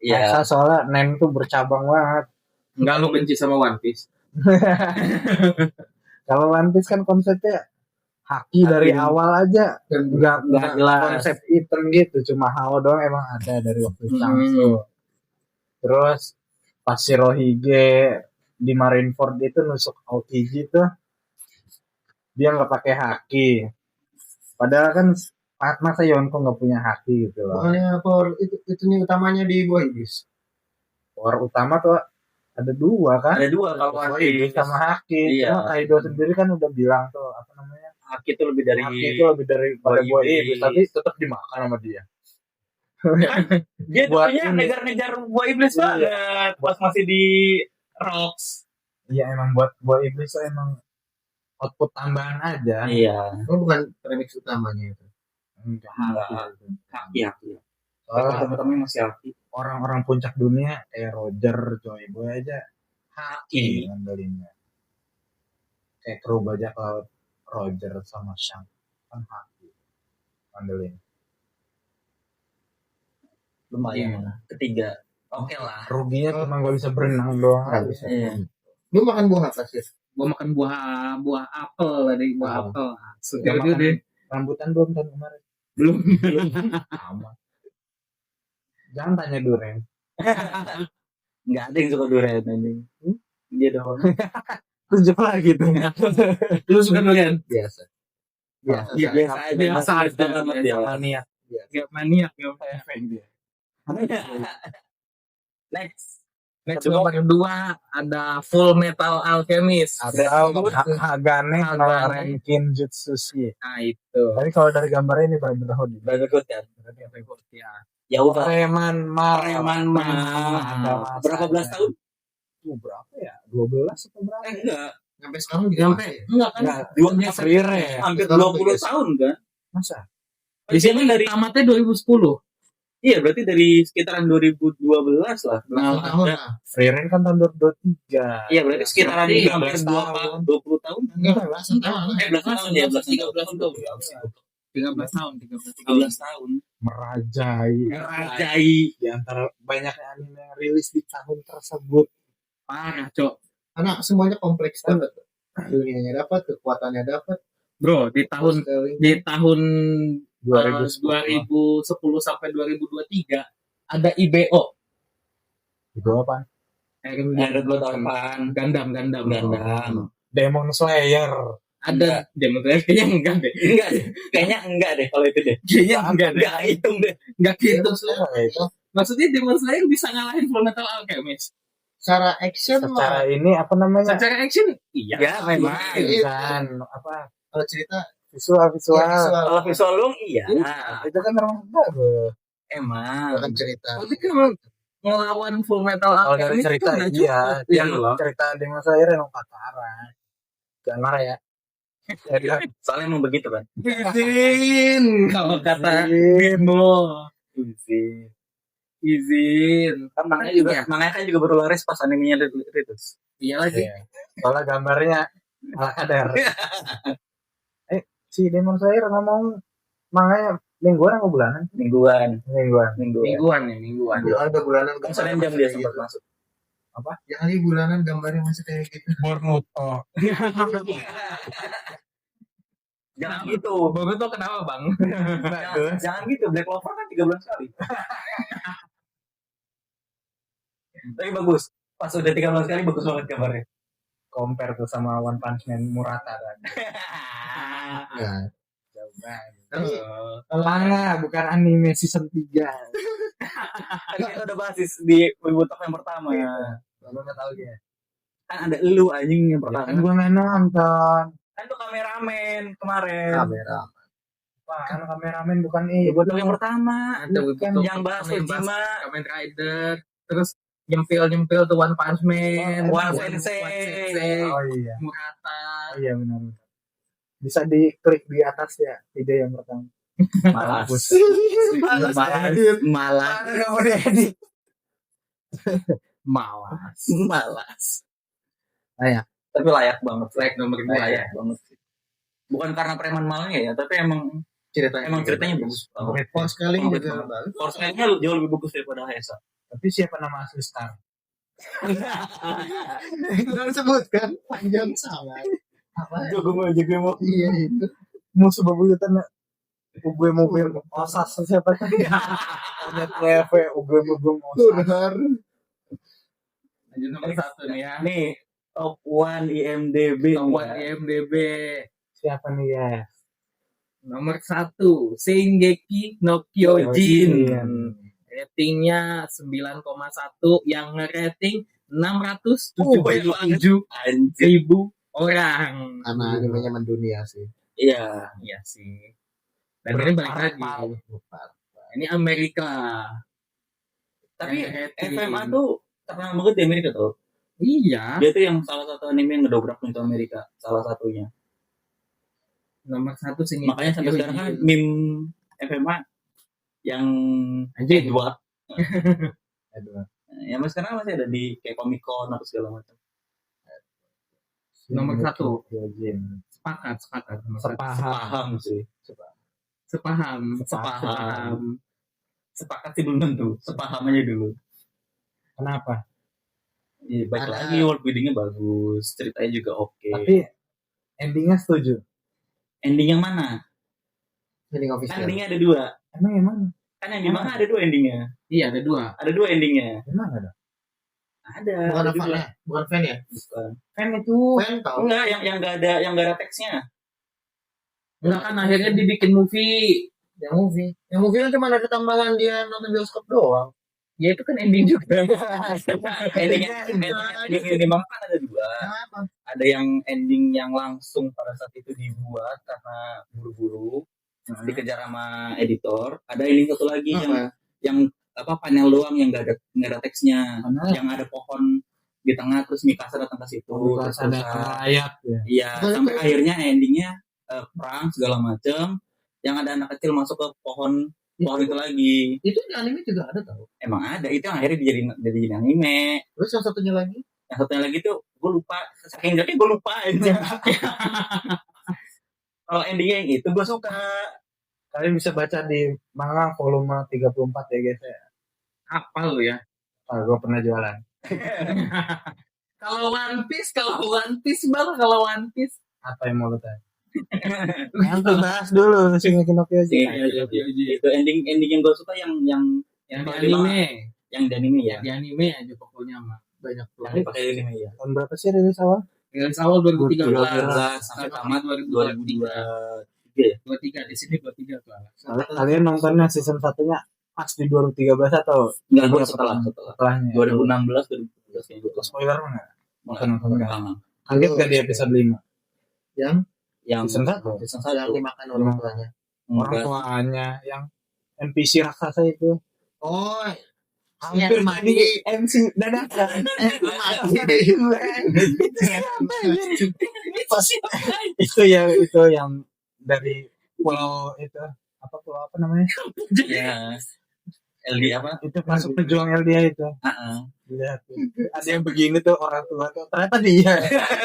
Speaker 2: Iya.
Speaker 3: Haeksa soalnya Nen tuh bercabang banget.
Speaker 1: Enggak lu benci sama One Piece.
Speaker 3: Kalau One Piece kan konsepnya haki dari awal aja
Speaker 2: Nggak
Speaker 3: nggak
Speaker 2: jelas.
Speaker 3: konsep item gitu, cuma Hao doang emang ada dari waktu Changsu. Terus pas Shirohige di Marineford itu nusuk Aokiji tuh dia nggak pakai haki. Padahal kan masa Yonko nggak punya haki gitu loh.
Speaker 4: Makanya power itu nih utamanya di Buah Iblis.
Speaker 3: Power utama tuh ada 2 kan.
Speaker 2: Ada 2 kalau
Speaker 3: Buah
Speaker 2: haki.
Speaker 3: Iblis sama haki.
Speaker 2: Iya.
Speaker 3: Cuma Kaido sendiri kan udah bilang tuh apa namanya?
Speaker 2: Haki itu lebih dari
Speaker 3: Haki itu lebih daripada
Speaker 2: Buah
Speaker 3: Buah
Speaker 2: Iblis.
Speaker 3: Iblis, tapi tetap dimakan sama dia.
Speaker 2: Dia
Speaker 3: Buat
Speaker 2: dulunya
Speaker 3: ini.
Speaker 2: ngejar-ngejar buah iblis
Speaker 3: Iya.
Speaker 2: banget pas masih di Rocks.
Speaker 3: Iya emang buat iblis tuh emang output tambahan aja.
Speaker 2: Iya.
Speaker 4: Oh, bukan remix utamanya itu.
Speaker 3: Enggak.
Speaker 2: Haki.
Speaker 3: Soalnya
Speaker 2: Pertama-tama masih Haki.
Speaker 3: orang-orang puncak dunia kayak Roger, Joyboy aja
Speaker 2: Haki.
Speaker 3: ngandelinnya. Kayak kru bajak laut Roger sama Shang kan haki ngandelin.
Speaker 2: Lumayan lah. Ketiga. Oke lah.
Speaker 3: Ruginya cuma nggak bisa berenang doang.
Speaker 4: Nggak bisa.
Speaker 2: Iya.
Speaker 4: Lu makan buah apa sih?
Speaker 1: Gua makan buah apel tadi, buah
Speaker 4: Oh.
Speaker 1: apel.
Speaker 3: Nggak
Speaker 1: Segar
Speaker 3: makan
Speaker 1: deh.
Speaker 3: rambutan belum tahun kemarin.
Speaker 1: Belum.
Speaker 3: Sama. Jangan tanya Duren.
Speaker 2: Nggak ada yang suka durian ini. Dia doang.
Speaker 3: Tunjuk lagi tuh.
Speaker 1: Lu suka durian?
Speaker 4: Biasa.
Speaker 3: Biasa.
Speaker 1: Iya, biasa aja.
Speaker 3: Mania.
Speaker 1: Gak maniak ya.
Speaker 3: Efek dia.
Speaker 2: Next.
Speaker 1: Next nomor kedua ada Full Metal Alchemist.
Speaker 3: Ada Hagane no
Speaker 1: Hagane.
Speaker 3: Kinjutsushi.
Speaker 1: Nah itu.
Speaker 3: Tapi kalau dari gambarnya ini benar-benar Hodi.
Speaker 2: Brotherhood kan.
Speaker 1: Ya.
Speaker 2: Ya udah.
Speaker 3: Preman
Speaker 2: Preman mah.
Speaker 3: Ada masanya.
Speaker 2: Berapa belas tahun?
Speaker 3: Berapa ya? 12 atau berapa?
Speaker 2: Enggak.
Speaker 4: Sampai sekarang juga
Speaker 1: Sampai
Speaker 4: masih.
Speaker 1: enggak kan?
Speaker 2: Enggak. Dua
Speaker 1: Biasa.
Speaker 2: hampir 20 tahun kan?
Speaker 3: Masa?
Speaker 1: Di sini
Speaker 2: dari
Speaker 1: tamatnya 2010.
Speaker 2: iya berarti dari sekitaran 2012 lah.
Speaker 4: Belasan tahun lah.
Speaker 3: Free Reign kan tahun 2023.
Speaker 2: Iya berarti sekitaran
Speaker 1: Berarti
Speaker 2: hampir
Speaker 3: 13
Speaker 2: 20 tahun.
Speaker 4: Enggak, belasan tahun lah.
Speaker 2: Belasan tahun ya, belasan
Speaker 1: 13 tahun. 13 tahun.
Speaker 2: 13 tahun.
Speaker 3: Merajai
Speaker 2: Merajai.
Speaker 3: di antara banyaknya anime yang rilis di tahun tersebut.
Speaker 1: Parah, Cok.
Speaker 4: Karena semuanya kompleks banget. Dunianya dapat, kekuatannya dapat.
Speaker 1: Bro, di tahun
Speaker 4: storytelling.
Speaker 1: 2010 sampai 2023 ada IBO.
Speaker 3: Itu apa?
Speaker 2: Ada dua tahun.
Speaker 1: Gundam.
Speaker 2: Gandang.
Speaker 3: Demon Slayer.
Speaker 1: Ada Demon Slayer kayaknya enggak deh.
Speaker 2: Enggak deh. Kayaknya enggak deh kalau itu deh.
Speaker 1: Kayaknya enggak deh.
Speaker 2: Enggak hitung deh.
Speaker 1: Enggak gitu.
Speaker 3: Demon Slayer itu
Speaker 1: Maksudnya Demon Slayer bisa ngalahin Full Metal Alchemist.
Speaker 4: Secara action
Speaker 3: secara
Speaker 4: mah,
Speaker 3: ini apa namanya?
Speaker 1: Secara action iya.
Speaker 2: Ya memang.
Speaker 3: Kan apa
Speaker 4: kalau cerita
Speaker 3: visual
Speaker 2: Kalau visual dong iya.
Speaker 3: itu kan orang baru.
Speaker 2: Emang.
Speaker 4: bukan cerita.
Speaker 1: Tapi kan ngelawan Full Metal
Speaker 3: Kalau dari
Speaker 1: Alchemist
Speaker 3: cerita
Speaker 1: itu udah
Speaker 3: iya,
Speaker 1: cukup.
Speaker 3: yang cerita Demon Slayer emang Katara. Jangan marah ya.
Speaker 2: Soalnya emang begitu kan.
Speaker 1: Izin kalau kata
Speaker 3: Izin.
Speaker 1: Bimo.
Speaker 3: Izin.
Speaker 1: Izin.
Speaker 2: Kan
Speaker 1: Iya.
Speaker 2: makanya kan juga baru laris pas animenya rilis.
Speaker 1: Iya lagi.
Speaker 3: Iya. Soalnya gambarnya ala kadar. Si Demon Slayer ngomong manganya mingguan apa bulanan?
Speaker 2: Mingguan.
Speaker 1: Mingguan.
Speaker 4: Ada bulanan
Speaker 2: Kan
Speaker 4: gambarnya
Speaker 2: Senin jam
Speaker 4: masih
Speaker 2: dia
Speaker 4: kayak
Speaker 2: sempat
Speaker 4: gitu.
Speaker 2: masuk.
Speaker 4: Yang ada bulanan gambarnya masih kayak gitu.
Speaker 3: Boruto.
Speaker 2: Jangan gitu.
Speaker 1: Boruto kenapa bang?
Speaker 2: Jangan gitu. Black Clover kan 3 bulan sekali. Tapi bagus. Pas udah 3 bulan sekali bagus banget gambarnya.
Speaker 3: Compare tuh sama One Punch Man Murata kan.
Speaker 4: Nah,
Speaker 3: Jauh banget.
Speaker 4: tapi
Speaker 3: Manga bukan anime season 3.
Speaker 2: Kan kita udah bahas di Wibutok yang pertama ya.
Speaker 3: Lu enggak tahu dia.
Speaker 2: Kan ada elu anjing yang
Speaker 3: Kan
Speaker 2: pertama.
Speaker 3: gua enggak nonton.
Speaker 2: Kan tuh kameramen kemarin.
Speaker 4: kamera.
Speaker 3: Kan kameramen bukan ini.
Speaker 2: Wibutok yang pertama.
Speaker 1: Ada Wibuto
Speaker 2: Yang bahas Ojima.
Speaker 1: Kamen Rider. Terus nyempil tuh One Punch Man.
Speaker 2: One
Speaker 1: One
Speaker 2: Sensei.
Speaker 3: Oh iya.
Speaker 1: Murata.
Speaker 3: Oh iya benar. Bisa diklik di atas ya video yang pertama.
Speaker 2: Malas.
Speaker 3: Malas.
Speaker 2: Malas.
Speaker 3: Enggak mau diedit.
Speaker 2: Malas.
Speaker 3: Layak.
Speaker 2: Tapi layak banget.
Speaker 1: Like nomor 2 ya.
Speaker 2: Layak banget sih. Bukan karena preman malnya ya, tapi emang ceritanya bagus banget.
Speaker 4: Power scaling
Speaker 2: Bagus
Speaker 4: juga
Speaker 2: banget.
Speaker 4: bagus.
Speaker 2: Force Line-nya jauh lebih bagus daripada Hesa.
Speaker 3: Tapi siapa nama asli Star?
Speaker 4: Udah disebutkan panjang sama. Apa?
Speaker 2: Jago mau.
Speaker 4: Iya itu.
Speaker 3: Musuh bebuyutan gue mobil osas siapa tadi? Net level gue mobil osas.
Speaker 4: Benar.
Speaker 1: Lanjut nomor 1 nih ya.
Speaker 2: Nih, top 1 IMDb.
Speaker 1: Top 1 IMDb.
Speaker 3: Siapa nih ya?
Speaker 1: Nomor 1 Shingeki no Kyojin. Ratingnya 9,1 yang ngerating 677
Speaker 2: Anjir.
Speaker 1: ribu orang.
Speaker 4: Karena animenya mendunia sih.
Speaker 2: Iya.
Speaker 1: Iya sih. Dan ini balik lagi. Ini Amerika.
Speaker 2: Tapi
Speaker 1: Yang rating.
Speaker 2: FMA tuh terkenal banget di Amerika tuh.
Speaker 1: Iya.
Speaker 2: Dia tuh yang salah satu anime yang ngedobrak pintu Amerika, salah satunya.
Speaker 1: Nomor 1 sih.
Speaker 2: Makanya sampai sekarang kan meme FMA yang
Speaker 1: Anjing.
Speaker 2: Edward.
Speaker 3: Edward.
Speaker 2: Ya mas sekarang masih ada di kayak Comic Con atau segala macam.
Speaker 1: Nomor 1.
Speaker 3: Yojin.
Speaker 1: Sepakat.
Speaker 2: Sepaham sih.
Speaker 1: Sepaham.
Speaker 2: Sepakat sih belum tentu. Sepaham aja dulu.
Speaker 3: Kenapa?
Speaker 2: Ya, baik
Speaker 4: Ada-
Speaker 2: lagi world buildingnya bagus, ceritanya juga oke.
Speaker 3: Tapi endingnya setuju.
Speaker 2: Ending yang mana?
Speaker 4: Ending
Speaker 2: Kan
Speaker 4: official.
Speaker 2: endingnya ada 2.
Speaker 3: Emang yang mana?
Speaker 2: Kan yang di mana ada 2 endingnya.
Speaker 1: Iya, ada 2.
Speaker 2: Ada 2 endingnya.
Speaker 3: Emang ada?
Speaker 2: Ada.
Speaker 4: Bukan
Speaker 2: ada
Speaker 4: apa
Speaker 2: juga.
Speaker 4: ya? Bukan fan ya?
Speaker 2: Bukan.
Speaker 3: Kan itu
Speaker 4: Fan tau.
Speaker 2: Enggak, yang enggak ada teksnya.
Speaker 1: Enggak kan akhirnya dibikin movie.
Speaker 4: Yang movie kan cuma ada tambahan dia nonton bioskop doang.
Speaker 1: Ya itu kan ending juga.
Speaker 2: Endingnya ending banget kan ada 2.
Speaker 4: Kenapa?
Speaker 2: Ada yang ending yang langsung pada saat itu dibuat karena buru-buru dikejar sama editor. Ada ending satu lagi
Speaker 4: Apa?
Speaker 2: yang apa panel doang yang nggak ada teksnya,
Speaker 3: Mana?
Speaker 2: yang ada pohon di tengah terus Mikasa datang ke situ.
Speaker 3: Terus ada rayap ya.
Speaker 2: Iya, sampai akhirnya endingnya perang segala macem. Yang ada anak kecil masuk ke pohon itu lagi.
Speaker 4: Itu di anime juga ada tau.
Speaker 2: Emang ada, itu yang akhirnya dijadiin anime.
Speaker 4: Terus yang satunya lagi?
Speaker 2: Yang satunya lagi tuh gue lupa, saking jeleknya gue lupa aja. Kalau endingnya yang itu gue suka.
Speaker 3: Kalian bisa baca di manga volume 34 ya guys ya.
Speaker 1: Apa lu ya?
Speaker 3: Gue pernah jualan.
Speaker 1: Kalau One Piece bang, kalau One Piece.
Speaker 3: Apa yang mau lu tanya? Nanti bahas dulu Shingeki no Kyojin.
Speaker 2: Itu ending yang gue suka yang
Speaker 1: Yang di
Speaker 2: kalau di
Speaker 1: anime,
Speaker 2: yang di anime ya.
Speaker 1: di anime aja pokoknya mah banyak
Speaker 2: Yang pakai anime ya.
Speaker 3: Tahun berapa sih rilis awal?
Speaker 1: Rilis awal 2013
Speaker 2: sampai tamat
Speaker 1: 2023.
Speaker 2: 2023 ya.
Speaker 1: 23 di sini 23 tuh.
Speaker 3: Kalian nontonnya season satunya pas di 2013 atau
Speaker 2: Enggak, gue
Speaker 3: Iya,
Speaker 2: setelahnya.
Speaker 3: setelahnya?
Speaker 2: 2016 2017 kayak gitu.
Speaker 3: Spoiler nggak? Nonton nggak?
Speaker 2: Lama.
Speaker 3: Kaget gak di episode 5?
Speaker 2: Yang
Speaker 3: Season 1?
Speaker 2: season
Speaker 4: Yang
Speaker 2: 1
Speaker 4: dimakan orang tuanya.
Speaker 3: Orang tuanya yang NPC raksasa itu
Speaker 4: Oh,
Speaker 3: hampir
Speaker 4: yang mati.
Speaker 3: jadi MC dadakan. Itu yang dari pulau itu pulau apa namanya?
Speaker 2: ya LD apa?
Speaker 3: Itu masuk pejuang LDA itu.
Speaker 2: Heeh.
Speaker 3: Lihat tuh. Ada yang begini tuh orang tua tuh ternyata dia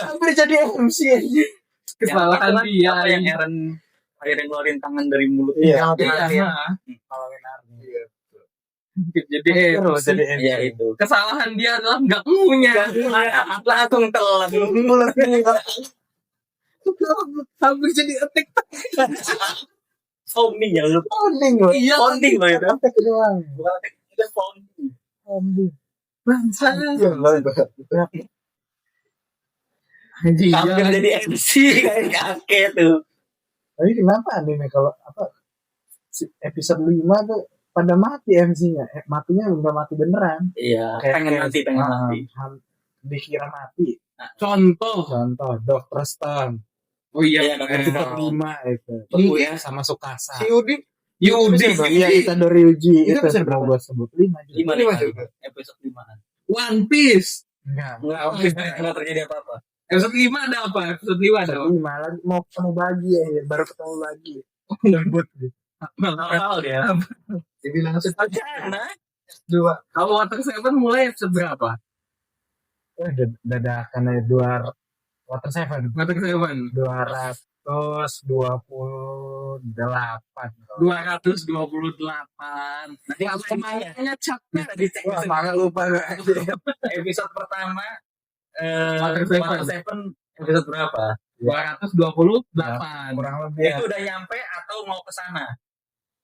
Speaker 3: hampir jadi MC aja.
Speaker 1: Kesalahan dia
Speaker 2: Apa yang Eren akhirnya ngeluarin tangan dari mulut.
Speaker 3: Iya.
Speaker 1: Iya,
Speaker 3: Ngalamin Army.
Speaker 1: jadi
Speaker 3: Terus jadi MC.
Speaker 2: Iya itu.
Speaker 1: kesalahan dia adalah nggak punya
Speaker 2: Langsung telat.
Speaker 1: hampir jadi attack.
Speaker 2: Founding ya lu.
Speaker 3: Founding loh.
Speaker 1: Iya.
Speaker 2: Founding loh itu.
Speaker 3: Attack doang.
Speaker 2: Bukan itu founding.
Speaker 3: Founding.
Speaker 1: Bangsa.
Speaker 3: Iya,
Speaker 1: Anjing.
Speaker 2: Hampir jadi MC kayak kakek tuh.
Speaker 3: Tapi kenapa anime kalau episode 5 tuh pada mati MC-nya? Matinya udah mati beneran.
Speaker 2: Iya. Pengen mati.
Speaker 3: Dikira mati.
Speaker 1: Contoh.
Speaker 3: Contoh Dr. Stone.
Speaker 1: Oh iya.
Speaker 2: Iya,
Speaker 3: Episode 5 itu.
Speaker 2: Iya.
Speaker 3: Sama Tsukasa.
Speaker 4: Si Udi.
Speaker 3: Iya, Itadori Uji.
Speaker 4: Itu
Speaker 3: Itu
Speaker 4: episode
Speaker 3: mau
Speaker 4: berapa?
Speaker 3: gue sebut 5 juga.
Speaker 2: 5
Speaker 4: juga.
Speaker 2: episode 5-an.
Speaker 1: One Piece.
Speaker 3: Enggak.
Speaker 2: Enggak terjadi apa-apa.
Speaker 1: Episode 5 ada apa? Episode 5 ada apa?
Speaker 3: 5 lagi mau ketemu lagi ya. Baru ketemu lagi. Lembut.
Speaker 2: Normal dia.
Speaker 4: Dibilang
Speaker 2: Karena
Speaker 1: Kalau Water Seven mulai episode berapa?
Speaker 3: Dadakan aja Water Seven.
Speaker 1: Water Seven
Speaker 3: 228.
Speaker 1: 228. Nanti apa namanya capek dicek.
Speaker 3: Wah, malah lupa gue.
Speaker 2: episode pertama
Speaker 1: Water
Speaker 2: Water Seven episode berapa?
Speaker 1: 228.
Speaker 3: Kurang lebih ya.
Speaker 2: Itu udah nyampe atau mau ke sana?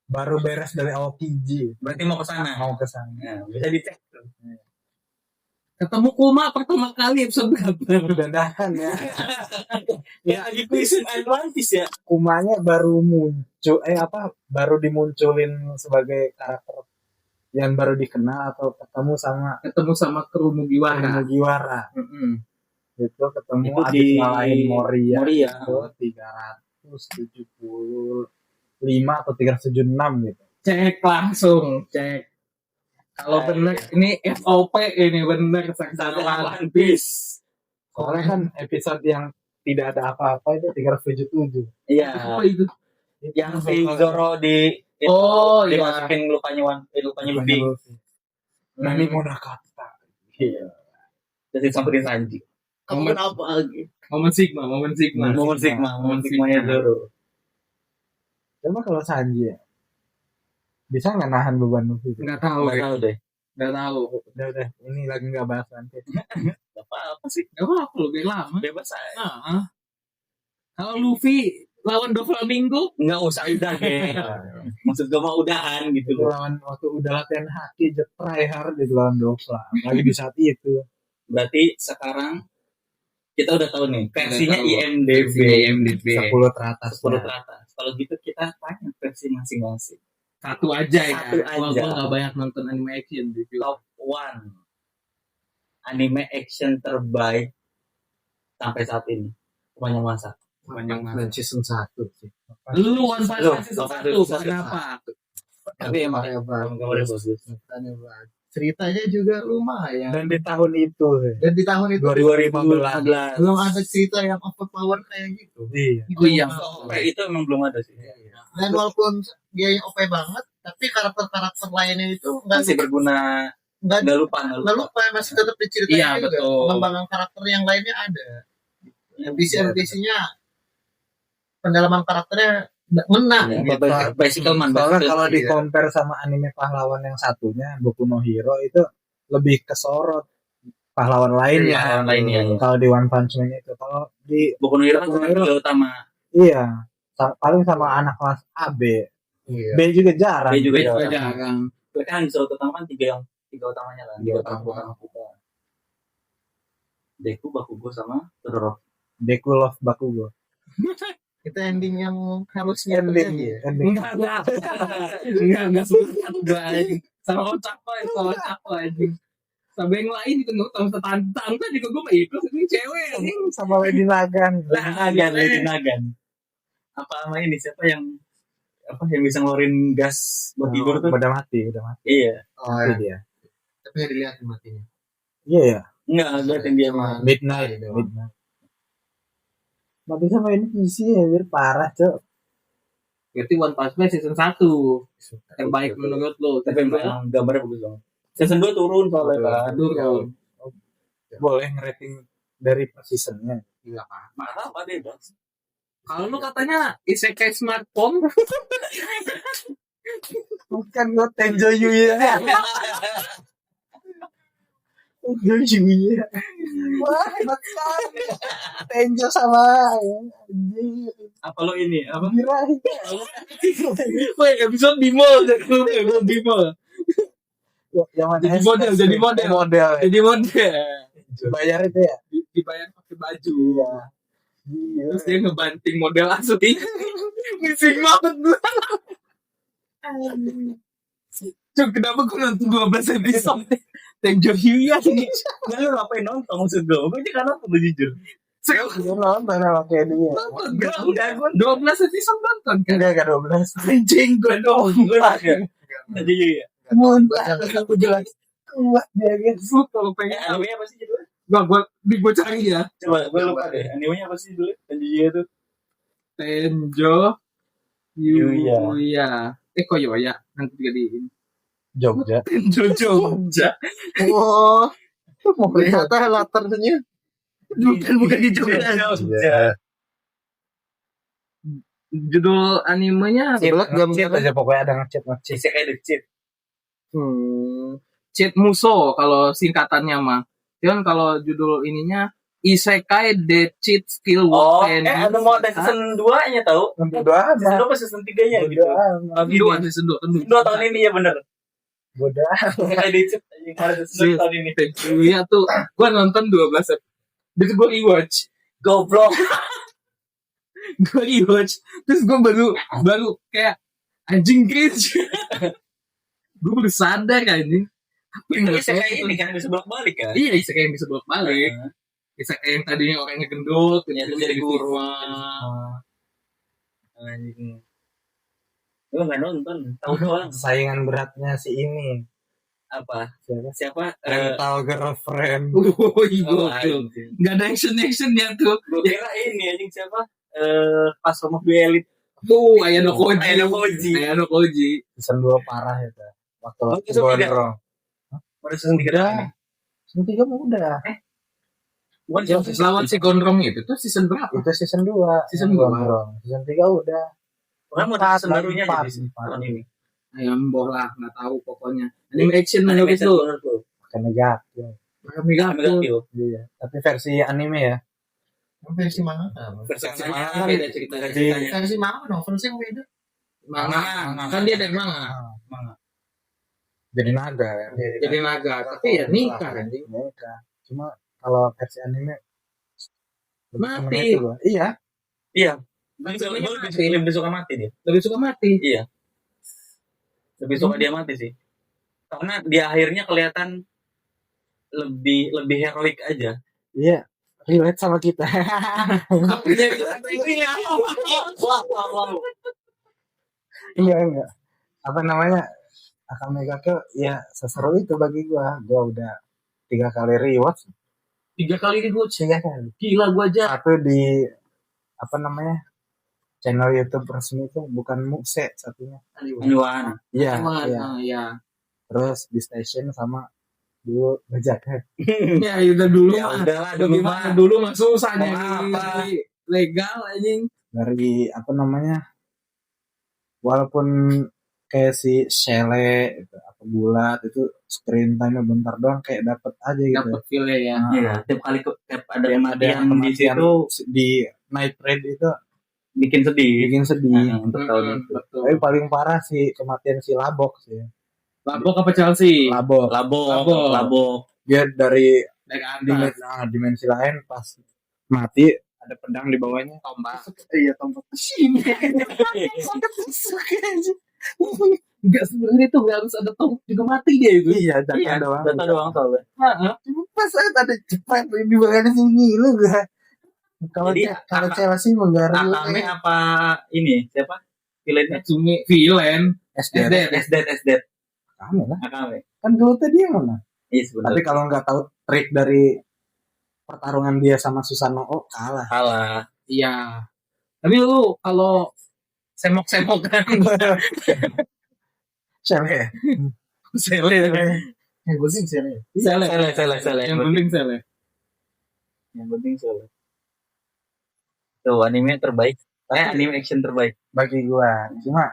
Speaker 3: Baru beres dari OTG.
Speaker 2: Berarti mau ke sana.
Speaker 3: Mau ke sana.
Speaker 2: Nah, bisa dicek tuh.
Speaker 1: Ketemu Kuma pertama kali episode berapa?
Speaker 3: Dadakan ya.
Speaker 2: Ya lagi kuisin Atlantis ya.
Speaker 3: Kumanya baru muncul baru dimunculin sebagai karakter yang baru dikenal atau ketemu sama
Speaker 1: Kru Mugiwara.
Speaker 3: Mugiwara. Itu ketemu
Speaker 2: Itu
Speaker 3: abis
Speaker 2: di
Speaker 3: ngalahin Moria.
Speaker 2: Moria.
Speaker 3: Itu 375 atau 376 gitu.
Speaker 1: Cek langsung, cek. Kalau bener ini FOP ini bener Sarjana One Piece.
Speaker 3: Soalnya kan episode yang tidak ada apa-apa itu 377.
Speaker 2: Iya.
Speaker 1: Apa itu?
Speaker 2: Yang si Zoro
Speaker 1: Oh iya.
Speaker 2: dimasukin lukanya Luffy.
Speaker 3: Nani Monakata.
Speaker 2: Iya. Jadi samperin Sanji.
Speaker 4: Kamu kenapa lagi?
Speaker 1: Momen Sigma.
Speaker 2: Momen Sigmanya Zoro.
Speaker 3: Coba kalau Sanji ya, bisa nggak nahan beban Luffy?
Speaker 1: Nggak tahu.
Speaker 2: Nggak tahu deh.
Speaker 1: Nggak tahu.
Speaker 3: Udah, ini lagi nggak bahas nanti.
Speaker 2: Nggak apa-apa sih.
Speaker 1: Nggak apa-apa loh, biar lama.
Speaker 2: Bebas aja.
Speaker 1: Nah, kalau Luffy lawan Doflamingo,
Speaker 2: Nggak usah udah deh. Maksud gue mah udahan gitu
Speaker 3: Itu
Speaker 2: loh.
Speaker 3: lawan waktu udah latihan haki, try hard di lawan Dofla. Lagi di saat itu.
Speaker 2: Berarti sekarang kita udah tahu nih versinya
Speaker 1: Udah tahu.
Speaker 2: IMDb.
Speaker 1: IMDb
Speaker 3: 10 teratas.
Speaker 2: 10 teratas. Kalau gitu kita tanya versi masing-masing.
Speaker 1: satu aja ya.
Speaker 2: Satu aja.
Speaker 1: Gua nggak banyak nonton anime action gitu.
Speaker 2: Top 1 anime action terbaik sampai saat ini sepanjang masa.
Speaker 1: Sepanjang masa.
Speaker 4: Dan season 1 sih.
Speaker 1: Lu One Punch
Speaker 2: Lu,
Speaker 1: Man season
Speaker 2: One
Speaker 1: 1,
Speaker 2: Punch Man
Speaker 1: kenapa?
Speaker 2: Tapi emang
Speaker 4: Gambarnya
Speaker 2: bagus.
Speaker 4: Ceritanya bagus. Ceritanya juga lumayan.
Speaker 3: Dan di tahun itu.
Speaker 4: Dan di tahun itu
Speaker 2: 2015.
Speaker 4: belum ada cerita yang overpower kayak gitu.
Speaker 3: Iya.
Speaker 1: Oh iya.
Speaker 2: Sampai itu emang belum ada sih.
Speaker 4: Dan walaupun dia yang OP banget, tapi karakter-karakter lainnya itu
Speaker 2: Masih berguna.
Speaker 4: nggak
Speaker 2: Nggak lupa.
Speaker 4: masih tetap diceritain
Speaker 1: Iya,
Speaker 4: juga.
Speaker 1: betul.
Speaker 4: Pengembangan karakter yang lainnya ada. NPC-nya pendalaman karakternya ngena.
Speaker 2: Ya, bicycle man.
Speaker 3: Soalnya kalau di
Speaker 4: Iya.
Speaker 3: compare sama anime pahlawan yang satunya, Boku no Hero itu lebih kesorot pahlawan lainnya.
Speaker 2: Pahlawan lainnya, iya.
Speaker 3: Kalau di One Punch Man itu, kalau di
Speaker 2: Boku no Hero kan
Speaker 3: Boku no Hero.
Speaker 2: tiga utama.
Speaker 3: iya, paling sama anak kelas A B.
Speaker 4: Iya.
Speaker 3: B juga jarang.
Speaker 2: B juga
Speaker 1: Juga
Speaker 2: jarang.
Speaker 1: jarang.
Speaker 2: Mereka kan disuruh utama kan tiga utamanya kan.
Speaker 3: Tiga
Speaker 2: Tiga
Speaker 3: utama.
Speaker 2: utama. Deku, Bakugo sama Todoroki.
Speaker 3: Deku Love Bakugo.
Speaker 4: Itu ending yang harusnya terjadi ya.
Speaker 3: Ending.
Speaker 1: Enggak semangat gua anjing. Sama kocak anjing. Sama yang lain itu nggak tahu tante juga gue mah ikut ini cewek anjing.
Speaker 3: Sama Lady Nagan.
Speaker 2: Lady Nagan. Apa sama ini siapa yang bisa ngeluarin gas buat tidur tuh?
Speaker 3: Udah mati.
Speaker 2: Iya.
Speaker 4: Oh
Speaker 3: Itu
Speaker 4: ya.
Speaker 3: dia.
Speaker 4: Tapi nggak dilihat matinya.
Speaker 3: Iya ya.
Speaker 2: Enggak, liatin dia mah.
Speaker 3: Midnight. Mati sama ini PC ya, biar parah, Cok.
Speaker 1: Berarti One Punch Man season 1 terbaik menurut lo.
Speaker 2: Tapi memang gambarnya bagus banget. Season 2 turun soalnya kan.
Speaker 1: Turun.
Speaker 3: Boleh ngerating dari per seasonnya.
Speaker 4: Iya kan.
Speaker 2: Mahal apa deh, Bos?
Speaker 1: Kalau lu katanya isekai smartphone,
Speaker 3: Bukan gue Tenjo Yuya. Tenjo Yuya. Wah, hebat sekali. Tenjo sama
Speaker 2: Apa lo ini? Apa?
Speaker 3: Mirai.
Speaker 1: woi episode di mall, di mall.
Speaker 3: Yang mana
Speaker 1: Jadi model. Jadi model.
Speaker 3: Bayar itu ya?
Speaker 1: Dibayar pakai baju.
Speaker 3: Iya.
Speaker 1: Terus dia ngebanting model asli. Missing banget gue. Cuk, kenapa gue nonton 12 episode? Tenjo Hyuya nih.
Speaker 2: Nggak, lu ngapain nonton maksud gue? Gue juga nonton lu jujur.
Speaker 3: Gue nonton sama kayak dia.
Speaker 1: Nonton gak? Gue 12 episode nonton kan?
Speaker 3: Enggak 12.
Speaker 1: Anjing gue dong.
Speaker 2: Jadi iya.
Speaker 3: Muntah. Aku jelas kuat dia guys.
Speaker 1: Lu kalau pengen
Speaker 2: Animenya apa sih judulnya?
Speaker 1: gue cari ya.
Speaker 2: Coba, gue lupa deh. Animenya apa sih judulnya? Tenjiya tuh.
Speaker 1: Tenjo Hyuya. Kok Yoya? Nanti juga di ini.
Speaker 3: Jogja.
Speaker 1: Tenjo Jogja.
Speaker 4: Oh, mau ternyata latarnya
Speaker 1: Bukan di Jogja.
Speaker 2: Jogja.
Speaker 1: Judul animenya
Speaker 3: Ngecit aja pokoknya ada ngecit.
Speaker 2: Isekai the Cheat.
Speaker 1: Cheat Muso kalau singkatannya mah. Cuman kalau judul ininya Isekai The Cheat Skill
Speaker 2: Oh,
Speaker 1: Woken.
Speaker 2: ada mau ada season 2-nya tau?
Speaker 3: Bodoh
Speaker 2: Season
Speaker 3: amat.
Speaker 2: 2 apa season 3-nya gitu?
Speaker 1: Dua season 2
Speaker 2: 2 tahun ini ya bener.
Speaker 3: Bodoh.
Speaker 2: Isekai the Cheat. Ada season 2 tahun ini.
Speaker 1: Iya tuh, gua nonton 12 episode. Terus gua rewatch.
Speaker 2: Goblok.
Speaker 1: Gua rewatch. Terus gua baru kayak anjing cringe. Gua baru sadar anjing. Apa yang
Speaker 2: Itu
Speaker 1: nggak
Speaker 2: isekai
Speaker 1: tahu
Speaker 2: ini
Speaker 1: tuh?
Speaker 2: kan bisa bolak-balik kan?
Speaker 1: Iya, isekai yang bisa bolak-balik. Isekai yang tadinya orangnya gendut,
Speaker 2: Ya,
Speaker 1: ternyata
Speaker 2: itu jadi
Speaker 1: jadi
Speaker 2: guru.
Speaker 1: kurma.
Speaker 2: Anjing. Gue nggak nonton, tahu doang.
Speaker 3: Saingan beratnya si ini.
Speaker 2: Apa?
Speaker 3: Siapa?
Speaker 2: Siapa?
Speaker 3: Rental girlfriend.
Speaker 1: Woi,
Speaker 2: Oh,
Speaker 1: gokil. Gak ada action-actionnya tuh.
Speaker 2: gue kira ini anjing siapa? Pas sama duelit.
Speaker 1: Tuh, Ayano Koji.
Speaker 2: Ayano Koji.
Speaker 3: Season 2 parah itu. Waktu
Speaker 2: Oh, season 3.
Speaker 3: gondrong.
Speaker 2: Pada season 3
Speaker 3: Udah.
Speaker 2: ini.
Speaker 3: Season 3 mah udah.
Speaker 2: Bukan
Speaker 1: Yang lawan si Gondrong itu tuh season berapa?
Speaker 3: Itu season 2.
Speaker 1: Season 2.
Speaker 3: Gondrong. Season 3 udah.
Speaker 2: Orang mau season barunya
Speaker 3: empat,
Speaker 2: jadi tahun ini.
Speaker 1: Ayam bola, nggak tahu pokoknya. Anime action menurut itu.
Speaker 3: Bukan negatif.
Speaker 1: Kami gagal.
Speaker 3: Iya. Tapi versi anime ya.
Speaker 4: Versi manga.
Speaker 2: Versi
Speaker 1: Manga beda ceritanya.
Speaker 4: Versi manga novel sih beda.
Speaker 1: Manga. Kan dia dari manga.
Speaker 3: Jadi naga ya.
Speaker 1: Jadi naga. Tapi ya nikah kan.
Speaker 3: Nikah. Cuma kalau versi anime
Speaker 1: Mati.
Speaker 3: lebih itu loh. Iya.
Speaker 2: Iya. Lebih suka mati dia.
Speaker 1: Lebih suka mati.
Speaker 2: Iya. Lebih suka dia mati sih. Karena di akhirnya kelihatan lebih heroik aja.
Speaker 3: Iya. Relate sama kita. Iya enggak. Apa namanya? Akame ga Kill ya seseru itu bagi gua. Gua udah 3 kali rewatch.
Speaker 1: 3 kali rewatch.
Speaker 3: 3 kali.
Speaker 1: Gila gua aja.
Speaker 3: Satu di apa namanya? Channel YouTube resmi itu bukan Mukse satunya.
Speaker 2: Anyuan.
Speaker 3: Iya, iya.
Speaker 1: Iya.
Speaker 3: Terus di station sama dulu Bajakan.
Speaker 1: Ya udah dulu
Speaker 2: Ya
Speaker 1: mah.
Speaker 2: udahlah
Speaker 1: Bagaimana dulu mah susah
Speaker 2: Mau
Speaker 1: nyari
Speaker 2: apa?
Speaker 1: legal anjing.
Speaker 3: Dari apa namanya? Walaupun kayak si Shele itu apa bulat itu screen time-nya bentar doang kayak dapet aja gitu.
Speaker 1: Dapat feel ya.
Speaker 2: Iya, tiap kali tiap ada kematian di
Speaker 3: kematian
Speaker 2: situ
Speaker 3: di Night Raid itu
Speaker 2: bikin sedih.
Speaker 3: bikin sedih.
Speaker 2: Betul.
Speaker 1: Betul.
Speaker 3: Tapi paling parah sih kematian si Labok sih.
Speaker 1: Labok apa Chelsea?
Speaker 3: Labok.
Speaker 2: Labok.
Speaker 3: Dia dari
Speaker 1: Dari atas.
Speaker 3: dimensi lain pas mati ada pedang di bawahnya.
Speaker 1: Tombak.
Speaker 3: Iya tombak.
Speaker 1: Enggak sebenarnya itu nggak harus ada tombak juga mati dia itu.
Speaker 3: Iya, data doang.
Speaker 2: Data doang soalnya.
Speaker 3: Cuma pas saat ada cepat di bagian sini lu gak. Kalau
Speaker 2: Jadi,
Speaker 3: kalau Chelsea menggarap
Speaker 2: Akame apa ini? Siapa? Villainnya?
Speaker 1: Natsumi villain.
Speaker 3: SD.
Speaker 2: Esdet.
Speaker 3: Akame lah.
Speaker 2: Akame.
Speaker 3: Kan dulu tadi yang mana?
Speaker 2: Iya
Speaker 3: Tapi
Speaker 2: sebenarnya.
Speaker 3: kalau nggak tahu trik dari pertarungan dia sama Susanoo kalah.
Speaker 2: Salah.
Speaker 1: Iya. Tapi lu kalau semok-semok kan
Speaker 3: Sele.
Speaker 1: sele.
Speaker 4: Yang penting sih ya.
Speaker 2: Salah.
Speaker 1: Yang penting sele.
Speaker 2: Yang penting salah. Tuh anime terbaik. Anime action terbaik.
Speaker 3: Bagi gua. Cuma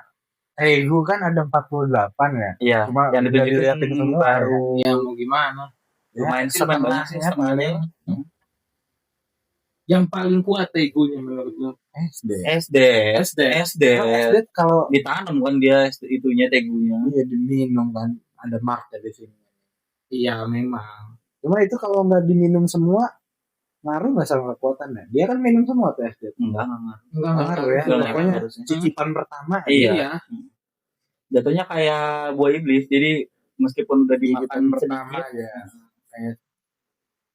Speaker 3: gua kan ada 48 ya.
Speaker 2: Iya.
Speaker 3: Cuma
Speaker 2: yang
Speaker 3: udah
Speaker 2: ditunjukin
Speaker 3: diliatin semua
Speaker 2: baru.
Speaker 1: Ya mau gimana?
Speaker 2: Lumayan sih,
Speaker 3: setengah
Speaker 2: lumayan sih,
Speaker 3: ya,
Speaker 2: setengahnya.
Speaker 1: Yang paling kuat tegunya menurut lu?
Speaker 3: SD.
Speaker 2: SD.
Speaker 3: SD kalau
Speaker 2: Ditanam kan dia itunya tegunya.
Speaker 3: iya diminum kan ada marknya di sini.
Speaker 1: Iya memang.
Speaker 3: Cuma itu kalau nggak diminum semua ngaruh nggak sama kekuatan ya? Dia kan minum semua tuh SD.
Speaker 2: Enggak.
Speaker 1: Enggak
Speaker 3: Ngaruh ya.
Speaker 2: Enggak,
Speaker 3: Pokoknya
Speaker 2: harusnya.
Speaker 3: cicipan pertama.
Speaker 2: Iya. Jatuhnya kayak buah iblis. Jadi meskipun udah
Speaker 3: Cicipan
Speaker 2: dimakan
Speaker 3: pertama
Speaker 2: sedikit,
Speaker 3: aja. Kayak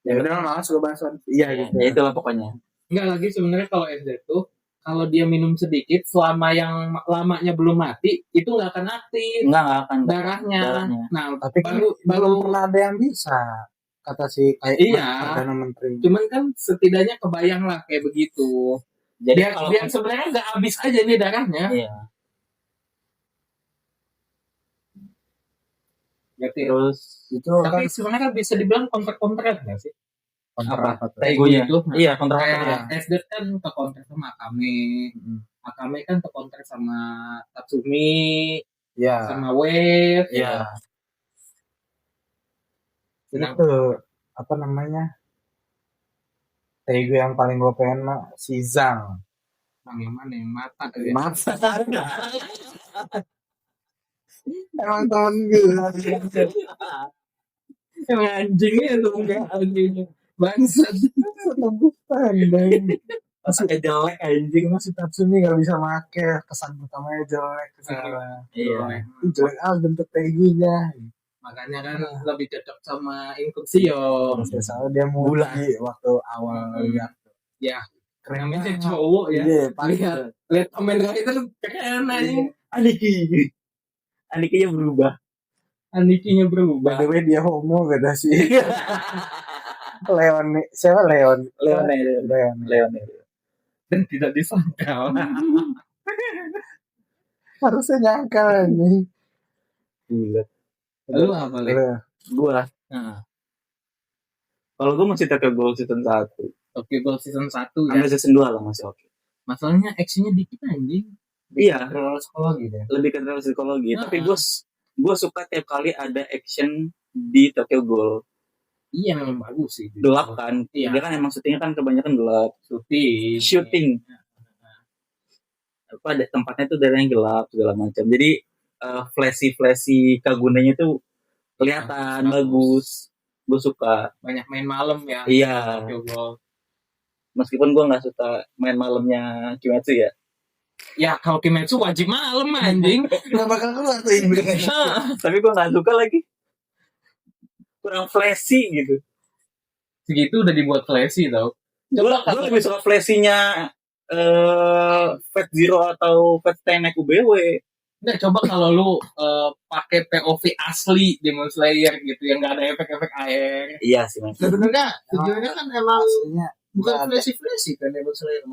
Speaker 3: ya udah malas gue bahas iya gitu.
Speaker 2: ya itulah pokoknya.
Speaker 1: Enggak lagi sebenarnya kalau SD tuh kalau dia minum sedikit selama yang lamanya belum mati itu nggak akan aktif
Speaker 2: Enggak akan.
Speaker 1: darahnya. Nah
Speaker 3: Tapi kan
Speaker 1: baru
Speaker 3: belum pernah ada yang bisa kata si kayak
Speaker 1: Iya.
Speaker 3: Perdana Menteri.
Speaker 1: cuman kan setidaknya kebayang lah kayak begitu.
Speaker 2: Jadi
Speaker 1: Biar,
Speaker 2: kalau
Speaker 1: biar sebenarnya nggak habis aja nih darahnya.
Speaker 2: iya.
Speaker 1: Berarti,
Speaker 2: Terus
Speaker 3: Itu
Speaker 1: tapi
Speaker 3: kan
Speaker 1: sebenarnya kan bisa dibilang kontrak nggak sih?
Speaker 3: kontra apa tuh?
Speaker 2: tegunya.
Speaker 1: Itu
Speaker 2: Iya, kontrak.
Speaker 1: kayak SD kan ke kontrak sama Akame. Akame kan ke kontrak sama Tatsumi,
Speaker 3: Iya.
Speaker 1: sama Wave.
Speaker 2: Iya.
Speaker 3: Itu apa namanya? Tegu yang paling gue pengen mah si Zhang.
Speaker 1: Yang mana yang mata tuh ya?
Speaker 3: Masa emang temen gue.
Speaker 1: Yang anjingnya tuh enggak anjing. Bangsat.
Speaker 3: Tembus pandang.
Speaker 2: Masa jelek anjing.
Speaker 3: Masih Tatsumi gak bisa make kesan pertamanya jelek kesana.
Speaker 2: Iya.
Speaker 3: Jelek bentuk tegunya.
Speaker 1: Makanya kan lebih cocok sama Inkursio.
Speaker 3: Terus soalnya dia mulai waktu awal lihat.
Speaker 1: Ya,
Speaker 3: Keren
Speaker 1: namanya
Speaker 3: banget.
Speaker 1: cowok ya.
Speaker 3: Iya, paling
Speaker 1: Lihat Kamen Rider keren aja.
Speaker 2: Anikinya berubah.
Speaker 1: Anikinya
Speaker 3: By
Speaker 1: berubah.
Speaker 3: the way dia homo beda sih. Leon siapa Leon?
Speaker 2: Leon.
Speaker 1: Dan tidak disangkal.
Speaker 3: Harusnya nyangkal nih.
Speaker 2: Gila.
Speaker 1: Lu apa lagi?
Speaker 2: Gua.
Speaker 1: Nah,
Speaker 2: Kalau gua masih Tokyo Ghoul season 1.
Speaker 1: oke, Gold season 1 ya.
Speaker 2: Sampai season 2 lah masih oke.
Speaker 1: Masalahnya actionnya dikit anjing.
Speaker 2: Iya,
Speaker 4: Terlalu psikologi deh.
Speaker 2: lebih ke drama psikologi.
Speaker 1: Nah.
Speaker 2: Tapi gua suka tiap kali ada action di Tokyo Ghoul.
Speaker 1: Iya memang bagus sih.
Speaker 2: Gelap kan?
Speaker 1: Iya.
Speaker 2: Dia kan emang syutingnya kan kebanyakan gelap. Shooting. Apa ada tempatnya tuh dari yang gelap segala macam. Jadi flashy kagunanya tuh kelihatan bagus. Gue suka.
Speaker 1: Banyak main malam ya.
Speaker 2: Iya.
Speaker 1: Tokyo Ghoul.
Speaker 2: Meskipun gue nggak suka main malamnya Kimetsu ya.
Speaker 1: Ya kalau Kimetsu wajib malam anjing.
Speaker 3: Nggak bakal keluar tuh Inggris.
Speaker 2: Tapi gue nggak suka lagi. Kurang flashy gitu.
Speaker 1: Segitu udah dibuat flashy tau.
Speaker 2: Gue lebih suka flashy-nya Fat Zero atau Fat Tenek UBW.
Speaker 1: Nggak, coba kalau lu pakai POV asli Demon Slayer gitu yang nggak ada efek-efek air.
Speaker 2: Iya sih mas.
Speaker 4: Sebenarnya tujuannya kan emang
Speaker 3: Aslinya
Speaker 4: bukan
Speaker 3: nggak ada.
Speaker 4: flashy kan Demon Slayer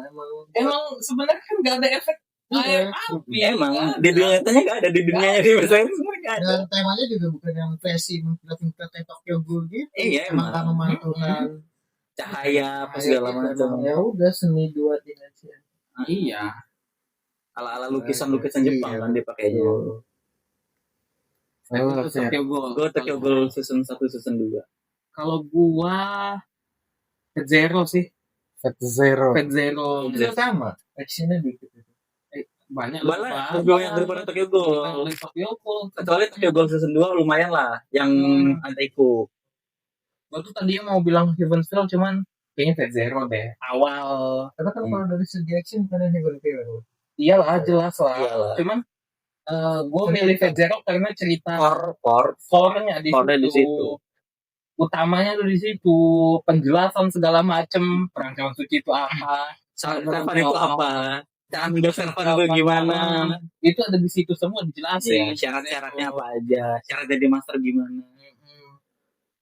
Speaker 1: Emang sebenarnya kan nggak ada efek air api.
Speaker 2: Emang di dunia nyatanya nggak ada, di dunianya di Slayer semua nggak ada.
Speaker 4: dan temanya juga bukan yang flashy mempelajari Tokyo Ghoul gitu.
Speaker 2: Iya,
Speaker 4: emang
Speaker 2: emang.
Speaker 4: kan memantulkan
Speaker 2: Cahaya apa segala macam.
Speaker 4: ya udah seni dua dimensi.
Speaker 1: Iya.
Speaker 2: Ala-ala lukisan-lukisan Jepang
Speaker 4: Iya.
Speaker 2: kan dipakainya.
Speaker 1: Itu Tokyo Ghoul.
Speaker 2: Gue Tokyo Ghoul season 1 season 2.
Speaker 1: Kalau gua Fat Zero sih.
Speaker 3: Fat Zero.
Speaker 1: Fat Zero.
Speaker 4: Itu sama actionnya dikit.
Speaker 1: Banyak
Speaker 2: Malah lebih banyak daripada Tokyo Ghoul.
Speaker 1: Tokyo Ghoul.
Speaker 2: Kecuali Tokyo Ghoul season 2 lumayan lah yang Anteiku.
Speaker 1: Gua tuh tadinya mau bilang Heaven's cuman kayaknya Fat Zero deh. Awal.
Speaker 4: Karena kan kalau dari segi action kan yang Heaven.
Speaker 1: Iyalah jelas lah.
Speaker 2: Iyalah.
Speaker 1: Cuman gue milih Fat Zero karena cerita core-nya di situ. Utamanya tuh di situ, penjelasan segala macem, perang cawan suci itu apa,
Speaker 2: Servan itu apa? Ambil servan itu gimana?
Speaker 1: itu ada di situ semua dijelasin.
Speaker 2: Syarat-syaratnya apa aja? Syarat jadi master gimana?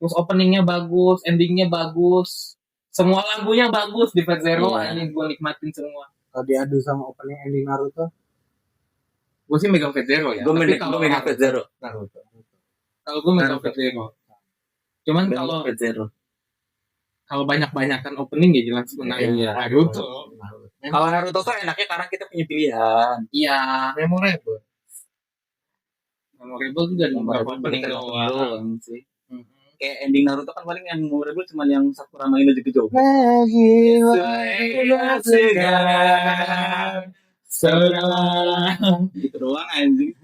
Speaker 1: Terus openingnya bagus, endingnya bagus, semua lagunya bagus di Fat Zero.
Speaker 2: Iya.
Speaker 1: Ini gue nikmatin semua.
Speaker 3: Kalau diadu sama opening ending Naruto.
Speaker 1: Gue sih megang Fat Zero ya.
Speaker 2: Gue
Speaker 1: Tapi
Speaker 2: megang Fat Zero.
Speaker 3: Naruto.
Speaker 1: kalau gue megang Fat Zero. Cuman kalau
Speaker 2: Fat Zero.
Speaker 1: banyak-banyakan opening ya jelas menang
Speaker 2: Iya.
Speaker 1: Naruto.
Speaker 2: Kalau Naruto tuh enaknya karena kita punya pilihan.
Speaker 1: Iya.
Speaker 4: Memorable.
Speaker 1: Memorable juga di beberapa opening doang.
Speaker 2: doang sih. Kayak ending Naruto kan paling yang memorable cuma yang Sakura main aja gitu.
Speaker 3: Lagi
Speaker 2: Gitu doang anjing.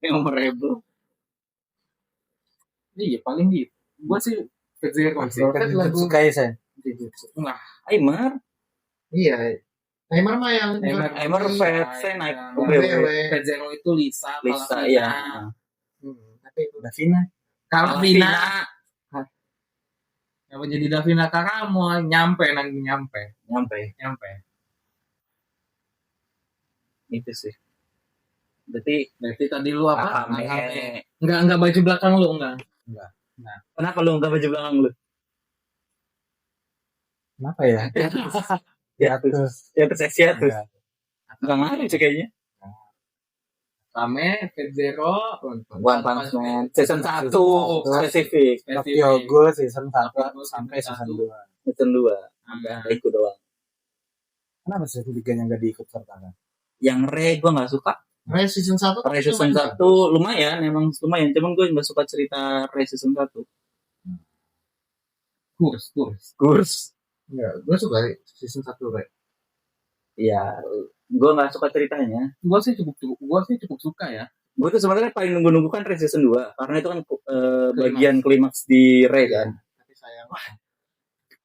Speaker 2: Yang memorable.
Speaker 1: Iya paling gitu. Gua sih Fat Zero sih.
Speaker 3: Kan
Speaker 1: Lagu
Speaker 3: Jujutsu Kaisen.
Speaker 1: Nah,
Speaker 2: Aimar.
Speaker 4: Iya. Neymar mah yang
Speaker 2: Aimar Fat saya naik.
Speaker 4: UBW.
Speaker 1: Fat Zero itu Lisa.
Speaker 2: Lisa
Speaker 1: Kalavina.
Speaker 2: ya.
Speaker 4: Tapi itu
Speaker 3: Davina.
Speaker 1: Kalavina. Yang jadi Davina Karamo nyampe.
Speaker 2: Nyampe. Itu sih.
Speaker 1: Berarti tadi lu apa?
Speaker 2: Akame.
Speaker 1: Enggak baju belakang lu enggak.
Speaker 2: Kenapa lu nggak baju belakang lu?
Speaker 3: Kenapa ya? Hiatus.
Speaker 2: Ya terseksi ya terus. Nggak ngaruh sih kayaknya.
Speaker 1: Kame, Fat Zero,
Speaker 2: One Punch Man season 1 spesifik.
Speaker 3: Tokyo Ghoul season 1 sampai season 2.
Speaker 2: Season 2 ada ikut doang.
Speaker 3: Kenapa season 3-nya nggak diikut sertakan?
Speaker 2: Yang Re gue nggak suka.
Speaker 4: Ray season 1
Speaker 2: Re season 1 lumayan, emang lumayan. Cuman gue nggak suka cerita Re season 1. Kurs.
Speaker 4: Enggak, gue suka season 1 Ray.
Speaker 2: Iya, gue nggak suka ceritanya.
Speaker 1: Gua sih cukup suka ya.
Speaker 2: Gue tuh sebenarnya paling nunggu kan Re season 2 karena itu kan bagian klimaks di Re kan.
Speaker 4: Tapi sayang.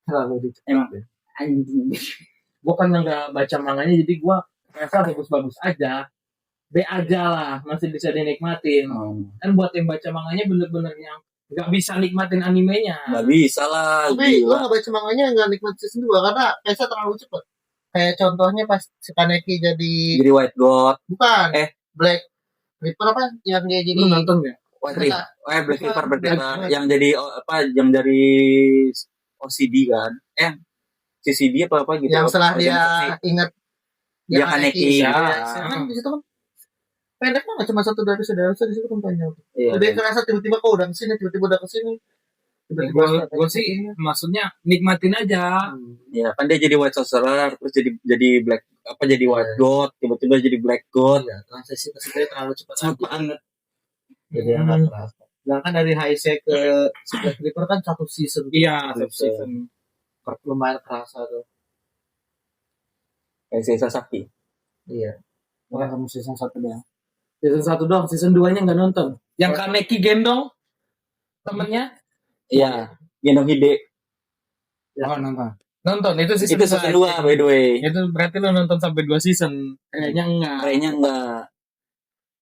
Speaker 3: Terlalu
Speaker 2: Emang anjing.
Speaker 1: Gua kan nggak baca manganya jadi gua rasa bagus-bagus aja. B aja lah, masih bisa dinikmatin. Kan buat yang baca manganya bener-bener yang nggak bisa nikmatin animenya.
Speaker 2: Nggak bisa lah.
Speaker 4: Tapi gue
Speaker 2: Gila.
Speaker 4: gak baca manganya gak nikmat season 2 karena Kesa terlalu cepet. Kayak contohnya pas si Kaneki jadi
Speaker 2: Jadi White God.
Speaker 4: bukan
Speaker 2: Eh.
Speaker 4: Black Reaper apa yang dia jadi
Speaker 1: Lu nonton nggak?
Speaker 2: Black Clover yang jadi yang dari OCD kan? CCD apa gitu?
Speaker 4: yang setelah dia ingat
Speaker 2: dia Kaneki.
Speaker 4: ya.
Speaker 1: Ya.
Speaker 4: Kan di situ kan pendek banget, cuma 1 dari saudara di situ kan panjang.
Speaker 2: Iya.
Speaker 4: Lebih kerasa tiba-tiba kok udah kesini, tiba-tiba udah kesini.
Speaker 1: Gue sih maksudnya nikmatin aja.
Speaker 2: Ya kan dia jadi White Sorcerer, terus jadi Black jadi White God, tiba-tiba jadi Black God.
Speaker 4: Ya, transisi tersebut terlalu cepat
Speaker 2: Banget.
Speaker 4: jadi nggak terasa. Sedangkan dari Heisei ke Black Reaper kan 1 season.
Speaker 1: Iya, satu season.
Speaker 4: Lumayan kerasa tuh.
Speaker 2: Kayak Sisa Sakti.
Speaker 4: Iya.
Speaker 1: Bukan kamu season 1 doang. Season 1 doang, season 2-nya nggak nonton. Yang Kaneki gendong temennya
Speaker 2: Iya, Gendong Hide.
Speaker 3: Oh, nonton.
Speaker 1: nonton itu season
Speaker 2: Itu season 2 by the way.
Speaker 1: Itu berarti lo nonton sampai 2 season. Kayaknya
Speaker 2: enggak.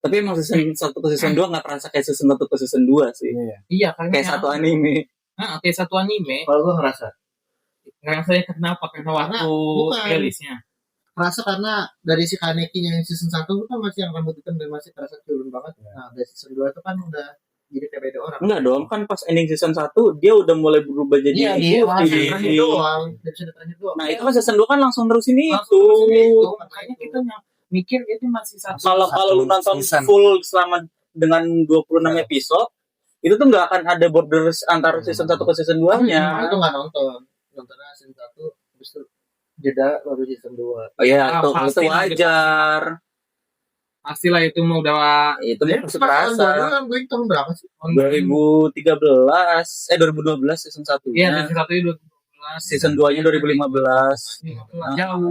Speaker 2: Tapi emang season 1 ke season 2 enggak terasa kayak season 1 ke season 2 sih.
Speaker 1: Iya, kan
Speaker 2: Kayak satu anime.
Speaker 1: Kayak satu anime.
Speaker 4: Kalau gue ngerasa
Speaker 1: Kenapa? Karena waktu
Speaker 4: bukan.
Speaker 1: rilisnya.
Speaker 4: kerasa karena dari si Kaneki yang season 1 itu kan masih yang rambut hitam dan masih terasa turun banget. Nah, dari season 2 itu kan udah jadi kayak beda orang.
Speaker 2: Enggak dong, kan pas ending season 1 dia udah mulai berubah jadi
Speaker 4: putih. Terakhir doang.
Speaker 2: Nah, itu kan season 2 kan langsung terusin itu.
Speaker 1: Makanya kita mikir itu masih satu.
Speaker 2: Kalau lu nonton
Speaker 3: season
Speaker 2: full selama dengan 26 episode, itu tuh nggak akan ada borders antara season 1 ke season 2-nya.
Speaker 4: Itu nggak nonton. Nontonnya season 1 habis itu jeda baru season 2.
Speaker 2: Oh iya, itu wajar.
Speaker 1: Pastilah itu mau udah
Speaker 2: Itu dia masuk rasa.
Speaker 4: Gue tahun berapa sih?
Speaker 2: 2013, 2012 season 1.
Speaker 1: Iya, season 1 itu 2012.
Speaker 2: Season 2-nya 2015.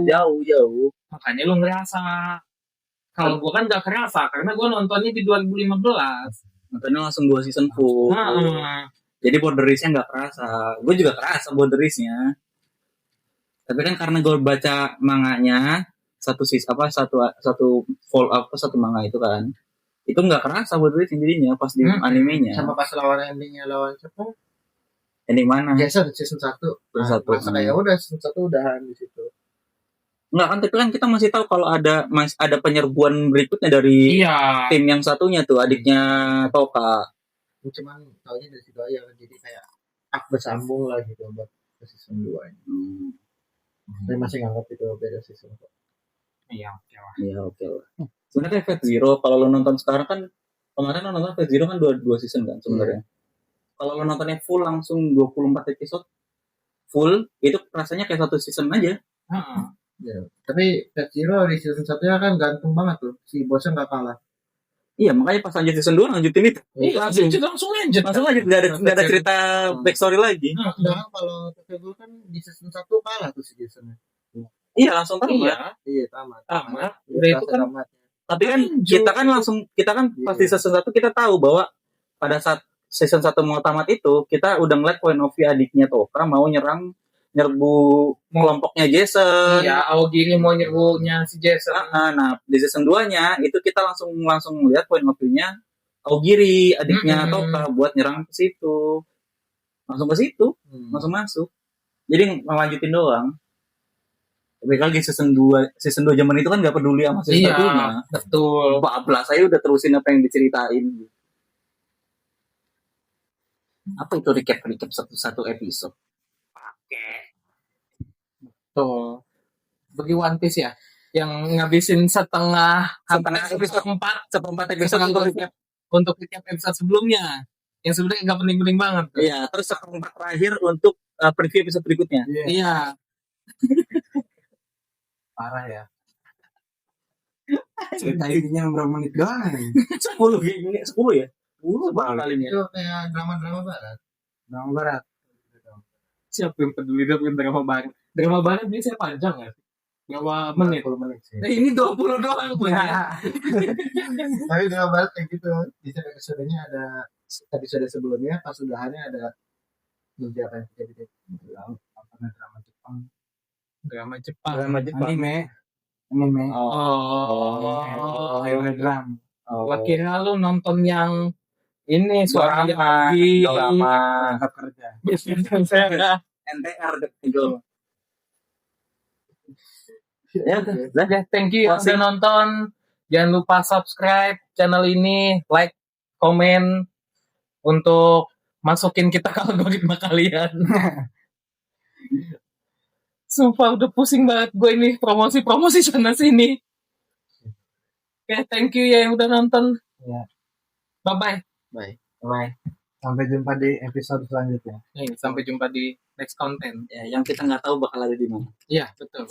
Speaker 2: Jauh.
Speaker 1: Makanya lu ngerasa. Kalau gua kan gak kerasa karena gua nontonnya di 2015.
Speaker 2: Nontonnya langsung 2 season full. Jadi borderisnya nggak kerasa. Gue juga kerasa borderisnya. Tapi kan karena gue baca manganya satu manga itu kan, itu nggak kerasa borderisnya jadinya pas di animenya.
Speaker 4: Sama pas lawan endingnya lawan siapa?
Speaker 2: Ending mana?
Speaker 4: Jason season 1. Masa kayak udah season 1 udahan di situ.
Speaker 2: Enggak kan, tapi kan kita masih tahu kalau ada penyerbuan berikutnya dari tim yang satunya tuh, adiknya Toka.
Speaker 4: Cuman taunya dari situ aja, jadi kayak bersambung lah gitu buat ke season 2 ini. Tapi masih nganggap itu beda season kok.
Speaker 1: Iya,
Speaker 2: oke lah. Sebenarnya Fate Zero kalau lo nonton sekarang kan, kemarin lo nonton Fate Zero kan 2 season kan sebenarnya. Kalau lo nontonnya full langsung 24 episode full, itu rasanya kayak 1 season aja.
Speaker 4: Ya, tapi Fate Zero di season 1-nya kan gantung banget tuh. Si bosnya nggak kalah.
Speaker 2: Iya, makanya pas lanjut season 2 lanjutin itu.
Speaker 1: Langsung lanjut.
Speaker 2: Enggak ada cerita backstory lagi.
Speaker 4: Sedangkan kalau Fate Zero kan di season 1 kalah tuh si Jasonnya.
Speaker 2: Iya, langsung tamat.
Speaker 4: Iya, tamat.
Speaker 1: Udah itu kan
Speaker 4: tamat.
Speaker 2: Tapi kan kita kan pasti season 1 kita tahu bahwa pada saat season 1 mau tamat itu, kita udah ngeliat point of view adiknya Toka mau nyerbu kelompoknya Jason.
Speaker 1: Iya, Aogiri mau nyerbunya si Jason.
Speaker 2: Nah, di season 2-nya itu kita langsung melihat point of view-nya Aogiri, adiknya Toka buat nyerang ke situ. Langsung ke situ, langsung masuk. Jadi ngelanjutin doang. Tapi lagi season 2 zaman itu kan gak peduli sama season 1-nya.
Speaker 1: Betul.
Speaker 2: Bablas saya udah terusin apa yang diceritain. Apa itu recap satu episode?
Speaker 1: Tuh. Bagi One Piece ya, yang ngabisin setengah episode 4 episode untuk recap episode sebelumnya. Yang sebenarnya nggak penting-penting banget.
Speaker 2: Iya, terus seperempat terakhir untuk preview episode berikutnya.
Speaker 1: Iya.
Speaker 3: Parah ya. Cerita intinya berapa menit doang?
Speaker 2: 10 ya? 10 kali ini.
Speaker 4: Itu kayak drama-drama barat.
Speaker 3: Drama barat.
Speaker 1: Siapa yang peduli dengan drama barat? Drama barat biasanya panjang ya? Berapa menit?
Speaker 3: 10 menit sih.
Speaker 1: Ini 20 doang punya.
Speaker 4: Tapi drama barat kayak gitu. Di episodenya ada episode sebelumnya, pas udahannya ada apa yang terjadi.
Speaker 1: Drama Jepang.
Speaker 3: Anime. Drum.
Speaker 1: Gua kira lu nonton yang ini suara
Speaker 2: drama
Speaker 3: kerja.
Speaker 1: saya
Speaker 2: NTR gitu.
Speaker 1: ya thank you yang udah nonton Jangan lupa subscribe channel ini, like, komen untuk masukin kita ke algoritma kalian. Sumpah udah pusing banget gue ini promosi sana sini. Oke, thank you ya yang udah nonton.
Speaker 3: Ya.
Speaker 1: Bye-bye.
Speaker 2: Bye.
Speaker 3: Bye. Sampai jumpa di episode selanjutnya.
Speaker 1: Sampai jumpa di next content.
Speaker 2: Ya, yang kita nggak tahu bakal ada di mana.
Speaker 1: Iya, betul.